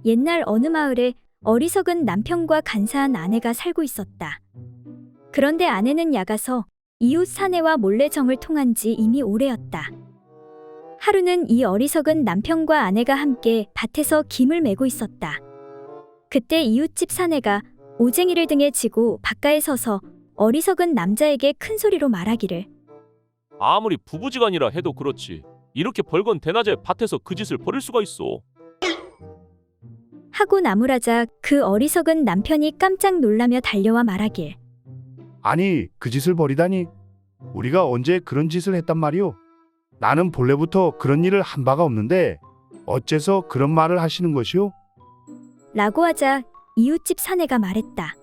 옛날 어느 마을에 어리석은 남편과 간사한 아내가 살고 있었다. 그런데 아내는 야가서 이웃 사내와 몰래 정을 통한 지 이미 오래였다. 하루는 이 어리석은 남편과 아내가 함께 밭에서 김을 메고 있었다. 그때 이웃집 사내가 오쟁이를 등에 지고 바깥에 서서 어리석은 남자에게 큰 소리로 말하기를, 아무리 부부지간이라 해도 그렇지. 이렇게 벌건 대낮에 밭에서 그 짓을 벌일 수가 있어. 하고 나무라자 그 어리석은 남편이 깜짝 놀라며 달려와 말하길, 아니, 그 짓을 벌이다니. 우리가 언제 그런 짓을 했단 말이오? 나는 본래부터 그런 일을 한 바가 없는데 어째서 그런 말을 하시는 것이오? 라고 하자 이웃집 사내가 말했다.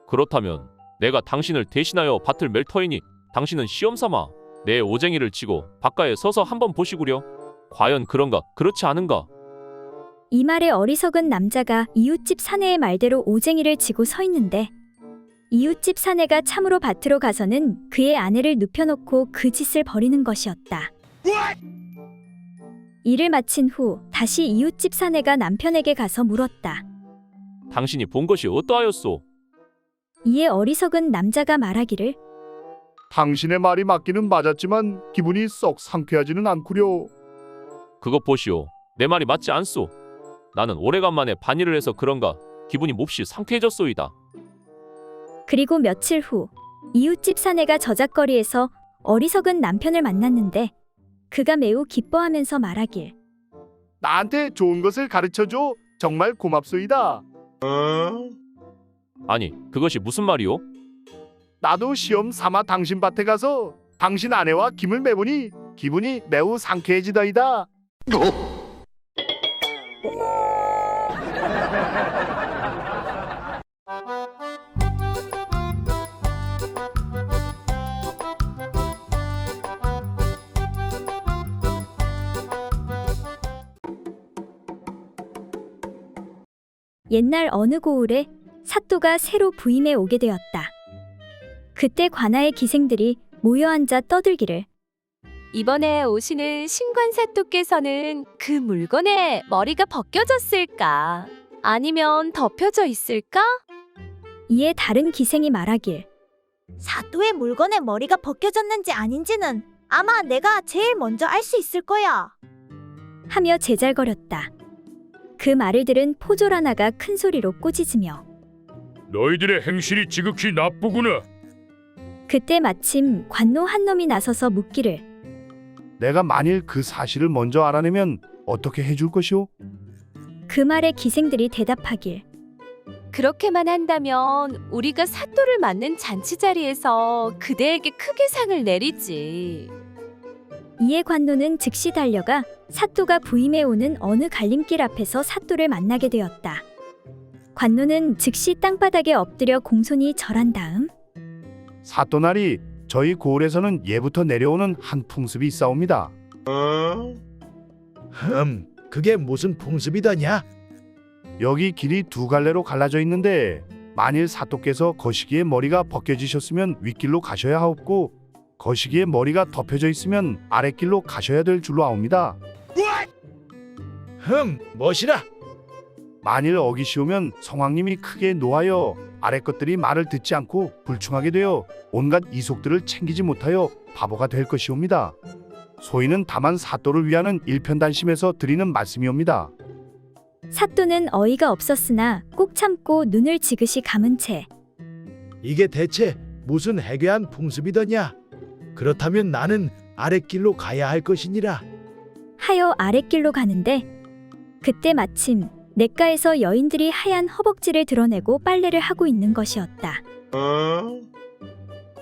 그렇다면 내가 당신을 대신하여 밭을 멜 터이니 당신은 시험삼아 내 오쟁이를 치고 바깥에 서서 한번 보시구려. 과연 그런가 그렇지 않은가? 이 말에 어리석은 남자가 이웃집 사내의 말대로 오쟁이를 지고 서 있는데, 이웃집 사내가 참으로 밭으로 가서는 그의 아내를 눕혀놓고 그 짓을 벌이는 것이었다. 일을 마친 후 다시 이웃집 사내가 남편에게 가서 물었다. 당신이 본 것이 어떠하였소? 이에 어리석은 남자가 말하기를, 당신의 말이 맞기는 맞았지만 기분이 썩 상쾌하지는 않구려. 그것 보시오. 내 말이 맞지 않소. 나는 오래간만에 반일을 해서 그런가 기분이 몹시 상쾌해졌소이다. 그리고 며칠 후 이웃집 사내가 저작거리에서 어리석은 남편을 만났는데, 그가 매우 기뻐하면서 말하길, 나한테 좋은 것을 가르쳐줘. 정말 고맙소이다. 아니 그것이 무슨 말이오? 나도 시험 삼아 당신 밭에 가서 당신 아내와 김을 매보니 기분이 매우 상쾌해지더이다. 옛날 어느 고을에 사또가 새로 부임해 오게 되었다. 그때 관아의 기생들이 모여 앉아 떠들기를, 이번에 오시는 신관사또께서는 그 물건에 머리가 벗겨졌을까? 아니면 덮여져 있을까? 이에 다른 기생이 말하길, 사또의 물건에 머리가 벗겨졌는지 아닌지는 아마 내가 제일 먼저 알 수 있을 거야. 하며 제잘거렸다. 그 말을 들은 포졸 하나가 큰 소리로 꾸짖으며, 너희들의 행실이 지극히 나쁘구나. 그때 마침 관노 한 놈이 나서서 묻기를, 내가 만일 그 사실을 먼저 알아내면 어떻게 해줄 것이오? 그 말에 기생들이 대답하길, 그렇게만 한다면 우리가 사또를 맞는 잔치 자리에서 그대에게 크게 상을 내리지. 이에 관노는 즉시 달려가 사또가 부임해 오는 어느 갈림길 앞에서 사또를 만나게 되었다. 관노는 즉시 땅바닥에 엎드려 공손히 절한 다음, 사또나리, 저희 고을에서는 예부터 내려오는 한 풍습이 있사옵니다. 그게 무슨 풍습이더냐? 여기 길이 두 갈래로 갈라져 있는데 만일 사또께서 거시기에 머리가 벗겨지셨으면 윗길로 가셔야 하옵고 거시기에 머리가 덮여져 있으면 아랫길로 가셔야 될 줄로 아옵니다. 멋이라. 만일 어기시오면 성왕님이 크게 노하여 아랫 것들이 말을 듣지 않고 불충하게 되어 온갖 이속들을 챙기지 못하여 바보가 될 것이옵니다. 소인은 다만 사또를 위하는 일편단심에서 드리는 말씀이옵니다. 사또는 어이가 없었으나 꼭 참고 눈을 지그시 감은 채, 이게 대체 무슨 해괴한 풍습이더냐? 그렇다면 나는 아랫길로 가야 할 것이니라. 하여 아랫길로 가는데, 그때 마침 냇가에서 여인들이 하얀 허벅지를 드러내고 빨래를 하고 있는 것이었다.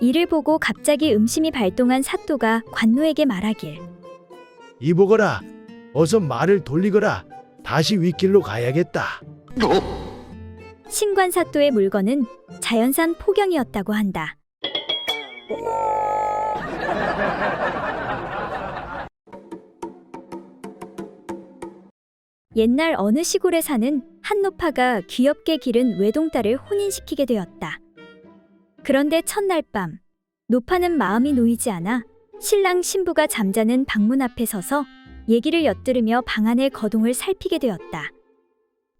이를 보고 갑자기 음심이 발동한 사또가 관노에게 말하길, 이보거라, 어서 말을 돌리거라. 다시 윗길로 가야겠다. 신관사또의 물건은 자연산 포경이었다고 한다. 옛날 어느 시골에 사는 한 노파가 귀엽게 기른 외동딸을 혼인시키게 되었다. 그런데 첫날 밤, 노파는 마음이 놓이지 않아 신랑 신부가 잠자는 방문 앞에 서서 얘기를 엿들으며 방 안의 거동을 살피게 되었다.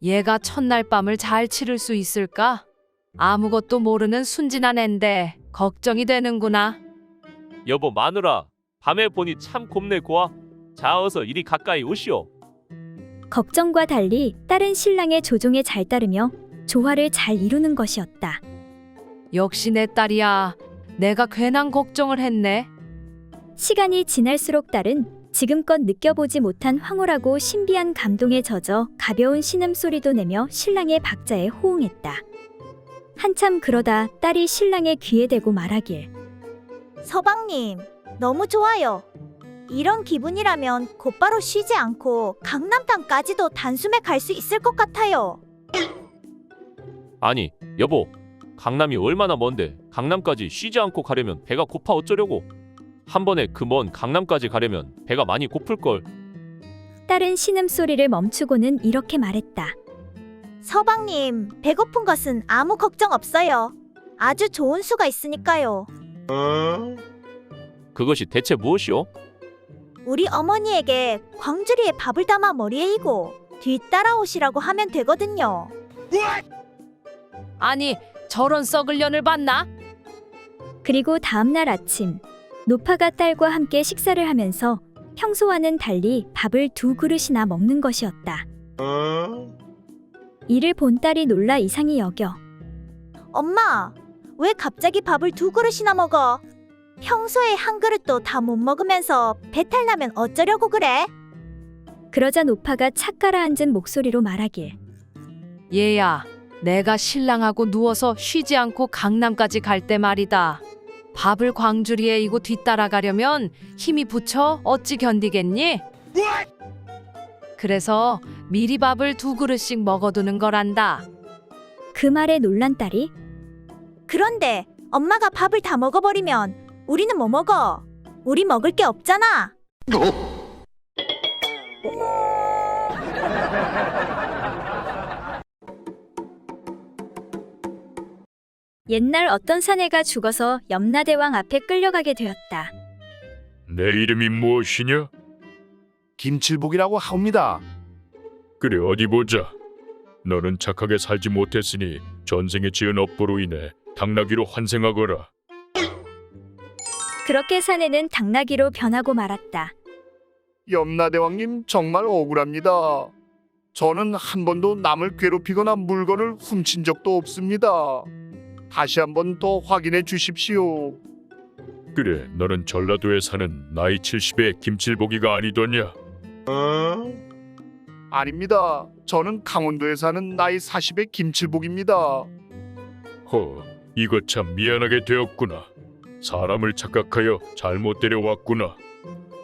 얘가 첫날 밤을 잘 치를 수 있을까? 아무것도 모르는 순진한 앤데 걱정이 되는구나. 여보 마누라, 밤에 보니 참 곱네 고아. 자 어서 이리 가까이 오시오. 걱정과 달리 딸은 신랑의 조종에 잘 따르며 조화를 잘 이루는 것이었다. 역시 내 딸이야. 내가 괜한 걱정을 했네. 시간이 지날수록 딸은 지금껏 느껴보지 못한 황홀하고 신비한 감동에 젖어 가벼운 신음소리도 내며 신랑의 박자에 호응했다. 한참 그러다 딸이 신랑의 귀에 대고 말하길. 서방님, 너무 좋아요. 이런 기분이라면 곧바로 쉬지 않고 강남땅까지도 단숨에 갈 수 있을 것 같아요. 아니 여보, 강남이 얼마나 먼데 강남까지 쉬지 않고 가려면 배가 고파 어쩌려고. 한 번에 그 먼 강남까지 가려면 배가 많이 고플걸. 딸은 신음소리를 멈추고는 이렇게 말했다. 서방님, 배고픈 것은 아무 걱정 없어요. 아주 좋은 수가 있으니까요. 그것이 대체 무엇이오? 우리 어머니에게 광주리에 밥을 담아 머리에 이고 뒤따라오시라고 하면 되거든요. 아니, 저런 썩을 년을 봤나? 그리고 다음날 아침 노파가 딸과 함께 식사를 하면서 평소와는 달리 밥을 2그릇이나 먹는 것이었다. 이를 본 딸이 놀라 이상히 여겨. 엄마, 왜 갑자기 밥을 2그릇이나 먹어? 평소에 한 그릇도 다 못 먹으면서 배탈 나면 어쩌려고 그래? 그러자 노파가 착 가라앉은 목소리로 말하길. 얘야, 내가 신랑하고 누워서 쉬지 않고 강남까지 갈 때 말이다. 밥을 광주리에 이고 뒤따라가려면 힘이 붙여 어찌 견디겠니? 그래서 미리 밥을 2그릇씩 먹어두는 거란다. 그 말에 놀란 딸이. 그런데 엄마가 밥을 다 먹어버리면 우리는 뭐 먹어? 우리 먹을 게 없잖아. 옛날 어떤 사내가 죽어서 염라대왕 앞에 끌려가게 되었다. 내 이름이 무엇이냐? 김칠복이라고 하옵니다. 그래 어디 보자. 너는 착하게 살지 못했으니 전생에 지은 업보로 인해 당나귀로 환생하거라. 그렇게 사내는 당나귀로 변하고 말았다. 염라대왕님 정말 억울합니다. 저는 한 번도 남을 괴롭히거나 물건을 훔친 적도 없습니다. 다시 한 번 더 확인해 주십시오. 그래 너는 전라도에 사는 나이 70의 김칠복이가 아니더냐? 아닙니다. 저는 강원도에 사는 나이 40의 김칠복입니다. 허, 이거 참 미안하게 되었구나. 사람을 착각하여 잘못 데려왔구나.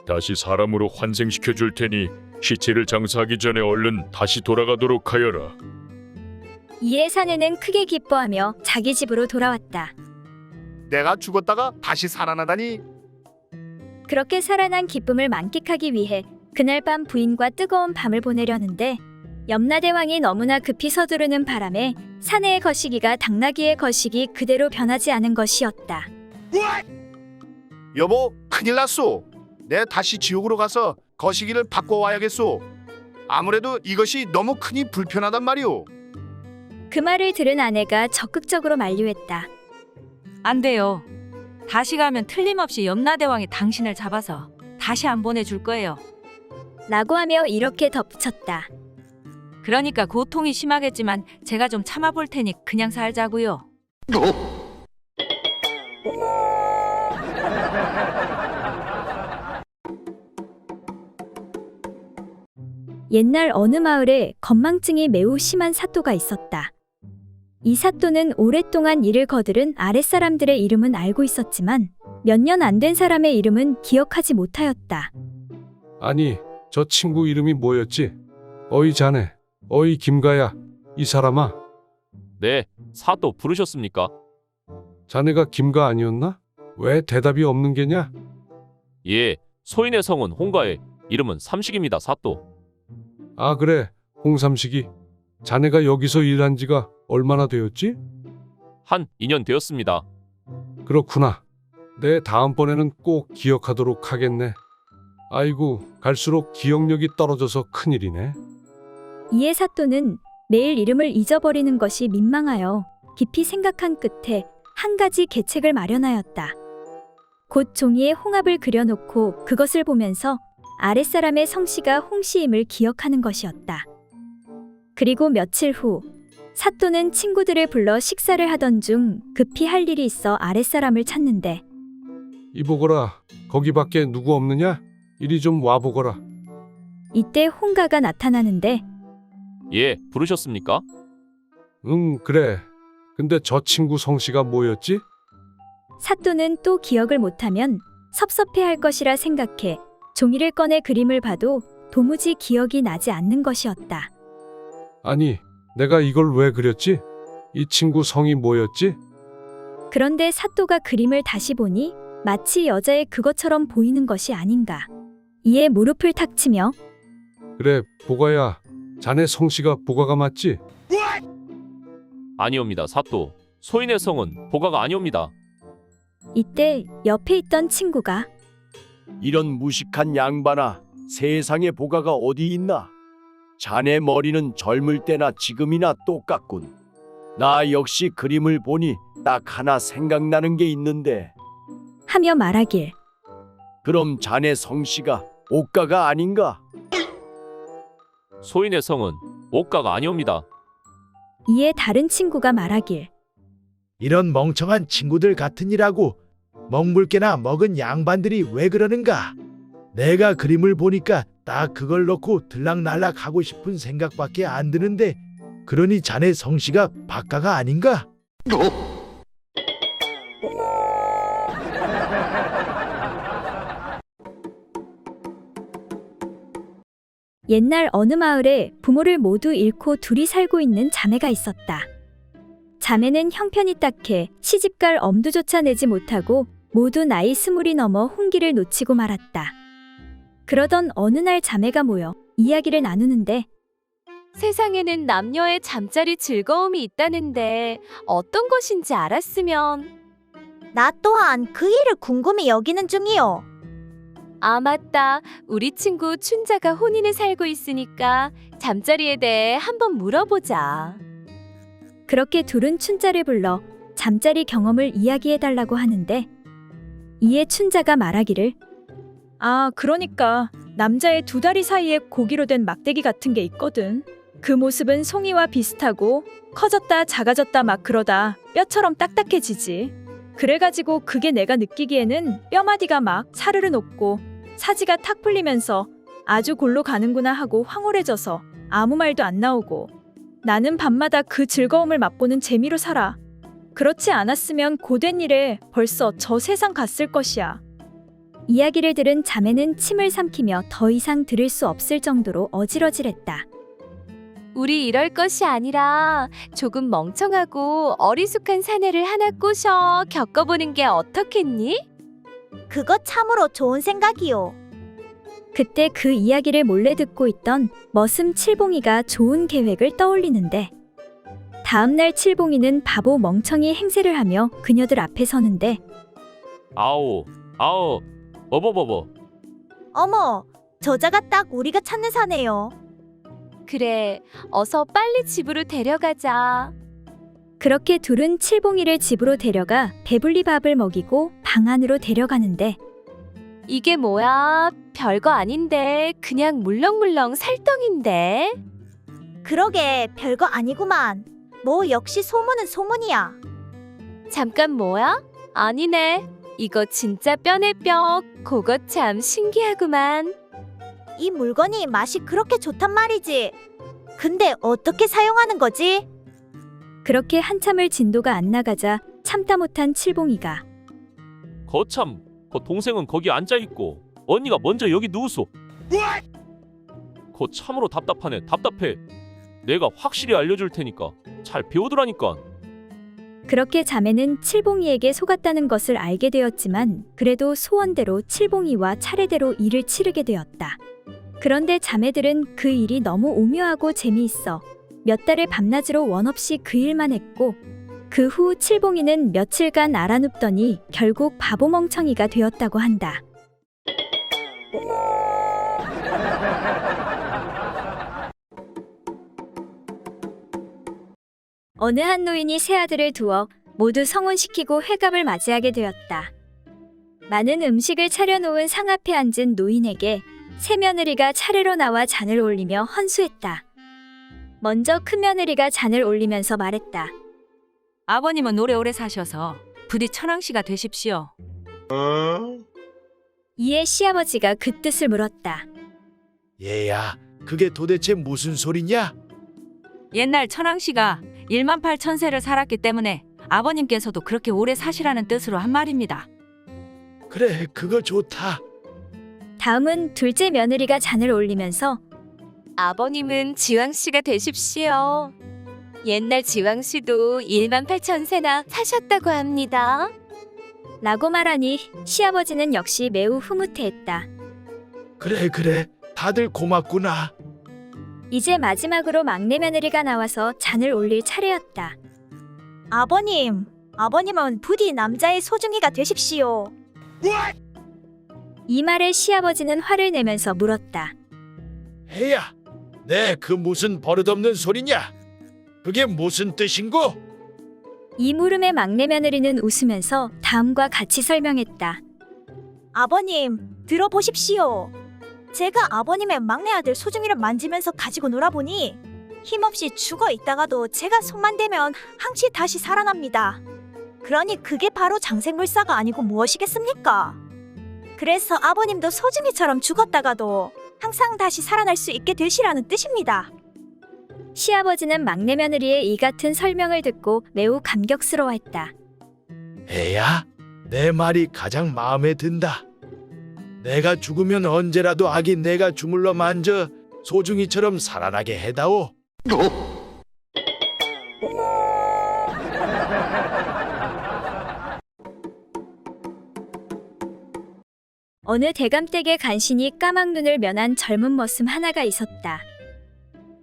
다시 사람으로 환생시켜 줄 테니 시체를 장사하기 전에 얼른 다시 돌아가도록 하여라. 이에 사내는 크게 기뻐하며 자기 집으로 돌아왔다. 내가 죽었다가 다시 살아나다니. 그렇게 살아난 기쁨을 만끽하기 위해 그날 밤 부인과 뜨거운 밤을 보내려는데 염라대왕이 너무나 급히 서두르는 바람에 사내의 거시기가 당나귀의 거시기 그대로 변하지 않은 것이었다. 여보, 큰일 났소. 내 다시 지옥으로 가서 거시기를 바꿔와야겠소. 아무래도 이것이 너무 크니 불편하단 말이오. 그 말을 들은 아내가 적극적으로 만류했다. 안 돼요. 다시 가면 틀림없이 염라대왕이 당신을 잡아서 다시 안 보내줄 거예요. 라고 하며 이렇게 덧붙였다. 그러니까 고통이 심하겠지만 제가 좀 참아볼 테니 그냥 살자고요. 옛날 어느 마을에 건망증이 매우 심한 사또가 있었다. 이 사또는 오랫동안 일을 거들은 아랫사람들의 이름은 알고 있었지만 몇 년 안 된 사람의 이름은 기억하지 못하였다. 아니, 저 친구 이름이 뭐였지? 어이 자네, 어이 김가야, 이 사람아. 네, 사또 부르셨습니까? 자네가 김가 아니었나? 왜 대답이 없는 게냐? 예, 소인의 성은 홍가에 이름은 삼식입니다, 사또. 아 그래, 홍삼식이. 자네가 여기서 일한 지가 얼마나 되었지? 한 2년 되었습니다. 그렇구나. 내 다음번에는 꼭 기억하도록 하겠네. 아이고, 갈수록 기억력이 떨어져서 큰일이네. 이에 사또는 매일 이름을 잊어버리는 것이 민망하여 깊이 생각한 끝에 한 가지 계책을 마련하였다. 곧 종이에 홍합을 그려놓고 그것을 보면서 아랫사람의 성씨가 홍씨임을 기억하는 것이었다. 그리고 며칠 후 사또는 친구들을 불러 식사를 하던 중 급히 할 일이 있어 아랫사람을 찾는데 이보거라. 거기 밖에 누구 없느냐? 이리 좀 와보거라. 이때 홍가가 나타나는데 예, 부르셨습니까? 응, 그래. 근데 저 친구 성씨가 뭐였지? 사또는 또 기억을 못하면 섭섭해할 것이라 생각해 종이를 꺼내 그림을 봐도 도무지 기억이 나지 않는 것이었다. 아니, 내가 이걸 왜 그렸지? 이 친구 성이 뭐였지? 그런데 사또가 그림을 다시 보니 마치 여자의 그것처럼 보이는 것이 아닌가. 이에 무릎을 탁 치며 그래, 보가야. 자네 성씨가 보가가 맞지? 아니옵니다, 사또. 소인의 성은 보가가 아니옵니다. 이때 옆에 있던 친구가 이런 무식한 양반아, 세상에 보가가 어디 있나? 자네 머리는 젊을 때나 지금이나 똑같군. 나 역시 그림을 보니 딱 하나 생각나는 게 있는데, 하며 말하길 그럼 자네 성씨가 옥가가 아닌가? 소인의 성은 옥가가 아니옵니다. 이에 다른 친구가 말하길 이런 멍청한 친구들 같으니라고 먹물개나 먹은 양반들이 왜 그러는가? 내가 그림을 보니까 딱 그걸 넣고 들락날락 하고 싶은 생각밖에 안 드는데 그러니 자네 성씨가 박가가 아닌가? 옛날 어느 마을에 부모를 모두 잃고 둘이 살고 있는 자매가 있었다. 자매는 형편이 딱해 시집갈 엄두조차 내지 못하고 모두 나이 20이 넘어 혼기를 놓치고 말았다. 그러던 어느 날 자매가 모여 이야기를 나누는데 세상에는 남녀의 잠자리 즐거움이 있다는데 어떤 것인지 알았으면. 나 또한 그 일을 궁금히 여기는 중이요. 아, 맞다. 우리 친구 춘자가 혼인에 살고 있으니까 잠자리에 대해 한번 물어보자. 그렇게 둘은 춘자를 불러 잠자리 경험을 이야기해달라고 하는데 이에 춘자가 말하기를 아, 그러니까 남자의 두 다리 사이에 고기로 된 막대기 같은 게 있거든. 그 모습은 송이와 비슷하고 커졌다 작아졌다 막 그러다 뼈처럼 딱딱해지지. 그래가지고 그게 내가 느끼기에는 뼈마디가 막 사르르 녹고 사지가 탁 풀리면서 아주 골로 가는구나 하고 황홀해져서 아무 말도 안 나오고 나는 밤마다 그 즐거움을 맛보는 재미로 살아. 그렇지 않았으면 고된 일에 벌써 저 세상 갔을 것이야. 이야기를 들은 자매는 침을 삼키며 더 이상 들을 수 없을 정도로 어질어질했다. 우리 이럴 것이 아니라 조금 멍청하고 어리숙한 사내를 하나 꼬셔 겪어보는 게 어떻겠니? 그거 참으로 좋은 생각이요. 그때 그 이야기를 몰래 듣고 있던 머슴 칠봉이가 좋은 계획을 떠올리는데 다음날 칠봉이는 바보 멍청이 행세를 하며 그녀들 앞에 서는데 아오, 아오, 어버버버. 어머, 저자가 딱 우리가 찾는 사네요. 그래, 어서 빨리 집으로 데려가자. 그렇게 둘은 칠봉이를 집으로 데려가 배불리 밥을 먹이고 방 안으로 데려가는데 이게 뭐야? 별거 아닌데 그냥 물렁물렁 살덩인데. 그러게 별거 아니구만. 뭐 역시 소문은 소문이야. 잠깐 뭐야? 아니네. 이거 진짜 뼈네 뼈. 그거 참 신기하구만. 이 물건이 맛이 그렇게 좋단 말이지. 근데 어떻게 사용하는 거지? 그렇게 한참을 진도가 안 나가자 참다 못한 칠봉이가 거참, 거 동생은 거기 앉아 있고 언니가 먼저 여기 누우소. 거 참으로 답답하네, 답답해. 내가 확실히 알려줄 테니까 잘 배우더라니까. 그렇게 자매는 칠봉이에게 속았다는 것을 알게 되었지만 그래도 소원대로 칠봉이와 차례대로 일을 치르게 되었다. 그런데 자매들은 그 일이 너무 오묘하고 재미있어 몇 달을 밤낮으로 원없이 그 일만 했고 그 후 칠봉이는 며칠간 알아눕더니 결국 바보멍청이가 되었다고 한다. 어느 한 노인이 세 아들을 두어 모두 성혼시키고 회갑을 맞이하게 되었다. 많은 음식을 차려놓은 상 앞에 앉은 노인에게 세 며느리가 차례로 나와 잔을 올리며 헌수했다. 먼저 큰 며느리가 잔을 올리면서 말했다. 아버님은 오래오래 사셔서 부디 천왕씨가 되십시오. 이에 시아버지가 그 뜻을 물었다. 얘야, 그게 도대체 무슨 소리냐? 옛날 천왕씨가 1만 8천 세를 살았기 때문에 아버님께서도 그렇게 오래 사시라는 뜻으로 한 말입니다. 그래, 그거 좋다. 다음은 둘째 며느리가 잔을 올리면서 아버님은 지왕씨가 되십시오. 옛날 지왕씨도 1만 8천 세나 사셨다고 합니다. 라고 말하니 시아버지는 역시 매우 흐뭇해했다. 그래, 다들 고맙구나. 이제 마지막으로 막내 며느리가 나와서 잔을 올릴 차례였다. 아버님은 부디 남자의 소중이가 되십시오. 이 말에 시아버지는 화를 내면서 물었다. 해야, 그 무슨 버릇없는 소리냐? 그게 무슨 뜻인고? 이 물음에 막내 며느리는 웃으면서 다음과 같이 설명했다. 아버님, 들어보십시오. 제가 아버님의 막내 아들 소중이를 만지면서 가지고 놀아보니 힘없이 죽어 있다가도 제가 손만 대면 항시 다시 살아납니다. 그러니 그게 바로 장생물사가 아니고 무엇이겠습니까? 그래서 아버님도 소중이처럼 죽었다가도 항상 다시 살아날 수 있게 되시라는 뜻입니다. 시아버지는 막내 며느리의 이 같은 설명을 듣고 매우 감격스러워했다. 해야, 내 말이 가장 마음에 든다. 내가 죽으면 언제라도 아기 내가 주물러 만져 소중이처럼 살아나게 해다오. 어느 대감댁에 간신히 까막 눈을 면한 젊은 머슴 하나가 있었다.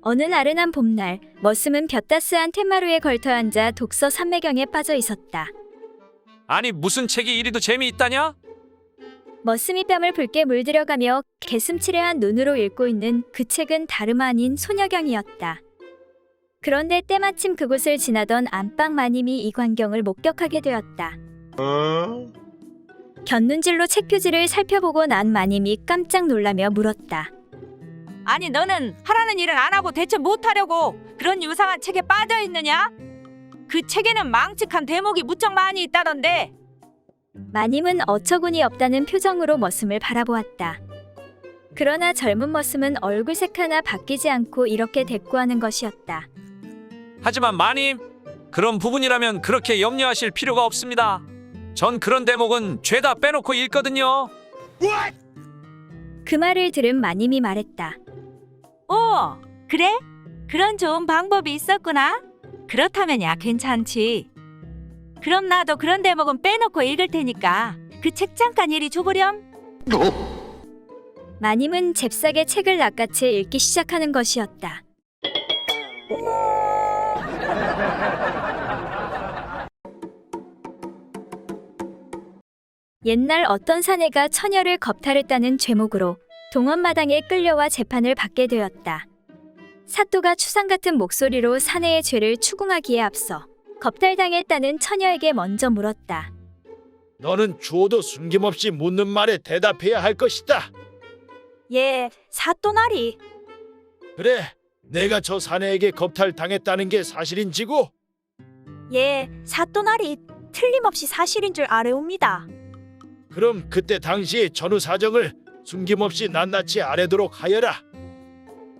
어느 나른한 봄날, 머슴은 볕따스한 텐마루에 걸터 앉아 독서 삼매경에 빠져 있었다. 아니 무슨 책이 이리도 재미있다냐? 머슴이 뺨을 붉게 물들여가며 개슴츠레한 눈으로 읽고 있는 그 책은 다름 아닌 소녀경이었다. 그런데 때마침 그곳을 지나던 안방 마님이 이 광경을 목격하게 되었다. 곁눈질로 책 표지를 살펴보고 난 마님이 깜짝 놀라며 물었다. 아니 너는 하라는 일을 안 하고 대체 못하려고 그런 유상한 책에 빠져 있느냐? 그 책에는 망측한 대목이 무척 많이 있다던데. 마님은 어처구니 없다는 표정으로 머슴을 바라보았다. 그러나 젊은 머슴은 얼굴색 하나 바뀌지 않고 이렇게 대꾸하는 것이었다. 하지만 마님, 그런 부분이라면 그렇게 염려하실 필요가 없습니다. 전 그런 대목은 죄다 빼놓고 읽거든요. 그 말을 들은 마님이 말했다. 오, 그래? 그런 좋은 방법이 있었구나. 그렇다면야 괜찮지. 그럼 나도 그런 대목은 빼놓고 읽을 테니까 그 책 잠깐 이리 줘보렴. 마님은 잽싸게 책을 낚아채 읽기 시작하는 것이었다. 옛날 어떤 사내가 처녀를 겁탈했다는 죄목으로 동원마당에 끌려와 재판을 받게 되었다. 사또가 추상 같은 목소리로 사내의 죄를 추궁하기에 앞서 겁탈당했다는 처녀에게 먼저 물었다. 너는 주어도 숨김없이 묻는 말에 대답해야 할 것이다. 예, 사또나리. 그래, 내가 저 사내에게 겁탈당했다는 게 사실인지고? 예, 사또나리 틀림없이 사실인 줄 아뢰옵니다. 그럼 그때 당시의 전후 사정을 숨김없이 낱낱이 아뢰도록 하여라.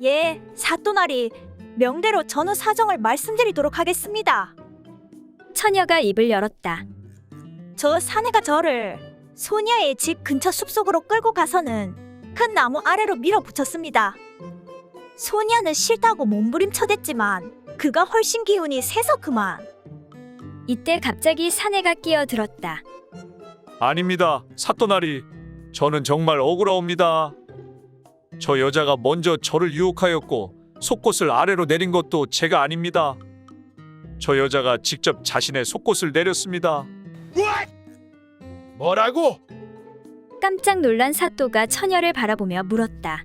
예, 사또나리 명대로 전후 사정을 말씀드리도록 하겠습니다. 처녀가 입을 열었다. 저 사내가 저를 소녀의 집 근처 숲속으로 끌고 가서는 큰 나무 아래로 밀어붙였습니다. 소녀는 싫다고 몸부림쳐댔지만 그가 훨씬 기운이 세서 그만. 이때 갑자기 사내가 끼어들었다. 아닙니다, 사또나리. 저는 정말 억울하옵니다. 저 여자가 먼저 저를 유혹하였고 속옷을 아래로 내린 것도 제가 아닙니다. 저 여자가 직접 자신의 속옷을 내렸습니다. 뭐라고? 깜짝 놀란 사또가 처녀를 바라보며 물었다.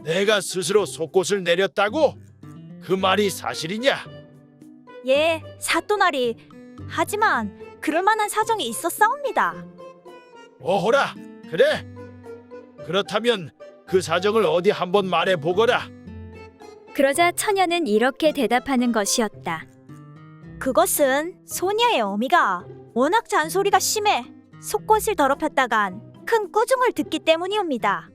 내가 스스로 속옷을 내렸다고? 그 말이 사실이냐? 예, 사또나리. 하지만 그럴 만한 사정이 있었사옵니다. 오호라, 그래? 그렇다면 그 사정을 어디 한번 말해 보거라. 그러자 처녀는 이렇게 대답하는 것이었다. 그것은 소녀의 어미가 워낙 잔소리가 심해 속꽃을 더럽혔다간 큰 꾸중을 듣기 때문이옵니다.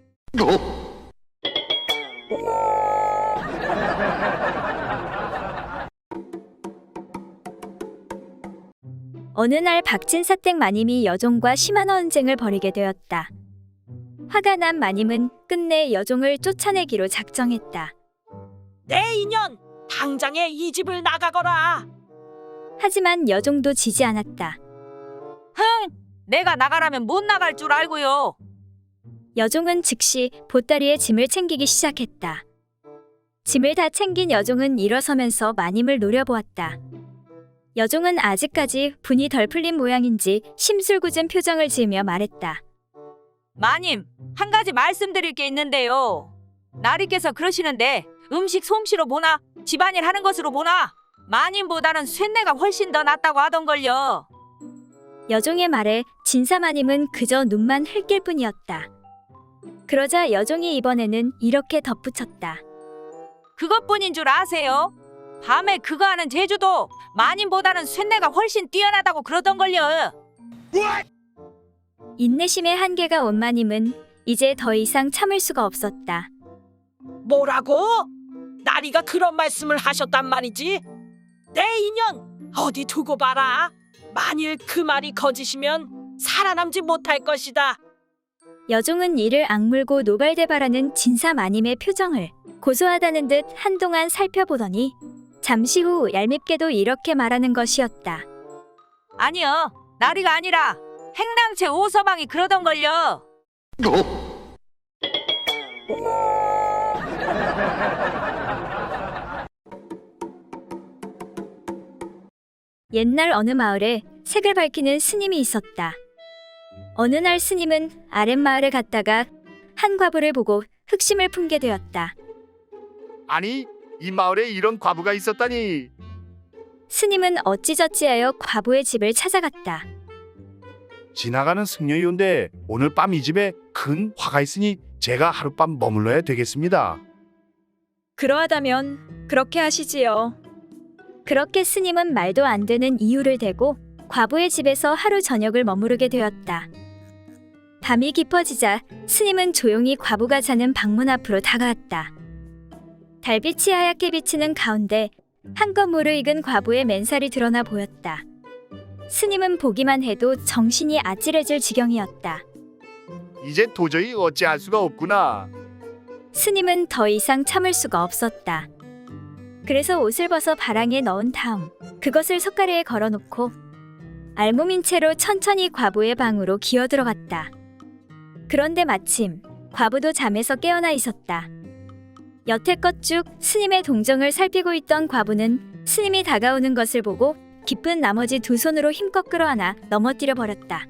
어느 날 박진사댁 마님이 여종과 심한 언쟁을 벌이게 되었다. 화가 난 마님은 끝내 여종을 쫓아내기로 작정했다. 내 인연 당장에 이 집을 나가거라. 하지만 여종도 지지 않았다. 흥! 내가 나가라면 못 나갈 줄 알고요. 여종은 즉시 보따리에 짐을 챙기기 시작했다. 짐을 다 챙긴 여종은 일어서면서 마님을 노려보았다. 여종은 아직까지 분이 덜 풀린 모양인지 심술궂은 표정을 지으며 말했다. 마님, 한 가지 말씀드릴 게 있는데요. 나리께서 그러시는데 음식 솜씨로 보나 집안일 하는 것으로 보나 마님보다는 쇳내가 훨씬 더 낫다고 하던걸요. 여종의 말에 진사마님은 그저 눈만 흘길 뿐이었다. 그러자 여종이 이번에는 이렇게 덧붙였다. 그것뿐인 줄 아세요? 밤에 그거 하는 제주도 마님보다는 쇳내가 훨씬 뛰어나다고 그러던걸요. 인내심의 한계가 온 마님은 이제 더 이상 참을 수가 없었다. 뭐라고? 나리가 그런 말씀을 하셨단 말이지? 내 인연 어디 두고 봐라. 만일 그 말이 거짓이면 살아남지 못할 것이다. 여종은 이를 악물고 노발대발하는 진사마님의 표정을 고소하다는 듯 한동안 살펴보더니 잠시 후 얄밉게도 이렇게 말하는 것이었다. 아니요, 나리가 아니라 행랑채 오서방이 그러던걸요. 옛날 어느 마을에 색을 밝히는 스님이 있었다. 어느 날 스님은 아랫마을에 갔다가 한 과부를 보고 흑심을 품게 되었다. 아니, 이 마을에 이런 과부가 있었다니. 스님은 어찌저찌하여 과부의 집을 찾아갔다. 지나가는 승려이온데 오늘 밤 이 집에 큰 화가 있으니 제가 하룻밤 머물러야 되겠습니다. 그러하다면 그렇게 하시지요. 그렇게 스님은 말도 안 되는 이유를 대고 과부의 집에서 하루 저녁을 머무르게 되었다. 밤이 깊어지자 스님은 조용히 과부가 자는 방문 앞으로 다가왔다. 달빛이 하얗게 비치는 가운데 한껏 무르익은 과부의 맨살이 드러나 보였다. 스님은 보기만 해도 정신이 아찔해질 지경이었다. 이제 도저히 어찌할 수가 없구나. 스님은 더 이상 참을 수가 없었다. 그래서 옷을 벗어 바랑에 넣은 다음 그것을 석가래에 걸어놓고 알몸인 채로 천천히 과부의 방으로 기어 들어갔다. 그런데 마침 과부도 잠에서 깨어나 있었다. 여태껏 쭉 스님의 동정을 살피고 있던 과부는 스님이 다가오는 것을 보고 기쁜 나머지 두 손으로 힘껏 끌어안아 넘어뜨려 버렸다.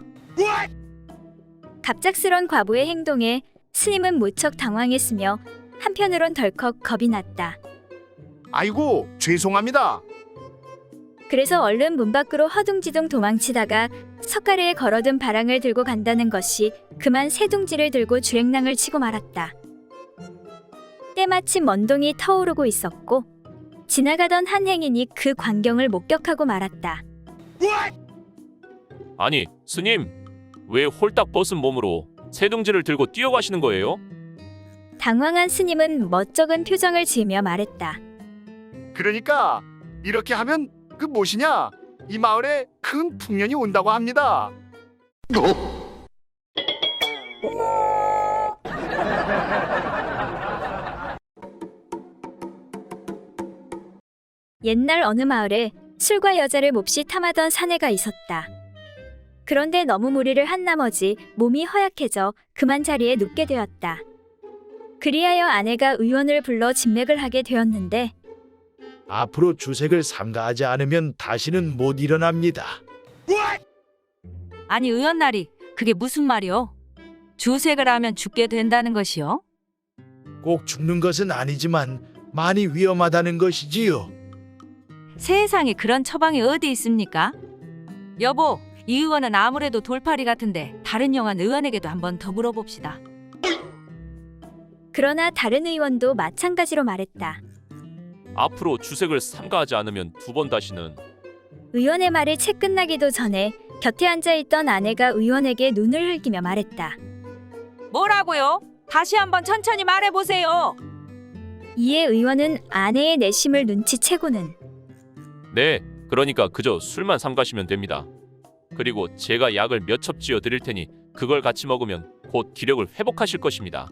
갑작스런 과부의 행동에 스님은 무척 당황했으며 한편으론 덜컥 겁이 났다. 아이고, 죄송합니다. 그래서 얼른 문 밖으로 허둥지둥 도망치다가 석가래에 걸어둔 바랑을 들고 간다는 것이 그만 새둥지를 들고 주랭랑을 치고 말았다. 때마침 먼동이 터오르고 있었고 지나가던 한 행인이 그 광경을 목격하고 말았다. 아니, 스님, 왜 홀딱 벗은 몸으로 새둥지를 들고 뛰어가시는 거예요? 당황한 스님은 멋쩍은 표정을 지으며 말했다. 그러니까 이렇게 하면 그 무엇이냐? 이 마을에 큰 풍년이 온다고 합니다. 옛날 어느 마을에 술과 여자를 몹시 탐하던 사내가 있었다. 그런데 너무 무리를 한 나머지 몸이 허약해져 그만 자리에 눕게 되었다. 그리하여 아내가 의원을 불러 진맥을 하게 되었는데 앞으로 주색을 삼가하지 않으면 다시는 못 일어납니다. 아니 의원나리, 그게 무슨 말이요? 주색을 하면 죽게 된다는 것이요? 꼭 죽는 것은 아니지만 많이 위험하다는 것이지요. 세상에 그런 처방이 어디 있습니까? 여보, 이 의원은 아무래도 돌팔이 같은데 다른 영한 의원에게도 한번 더 물어봅시다. 그러나 다른 의원도 마찬가지로 말했다. 앞으로 주색을 삼가하지 않으면 두 번 다시는. 의원의 말이 채 끝나기도 전에 곁에 앉아있던 아내가 의원에게 눈을 흘기며 말했다. 뭐라고요? 다시 한번 천천히 말해보세요. 이에 의원은 아내의 내심을 눈치채고는 네, 그러니까 그저 술만 삼가시면 됩니다. 그리고 제가 약을 몇 첩 지어 드릴 테니 그걸 같이 먹으면 곧 기력을 회복하실 것입니다.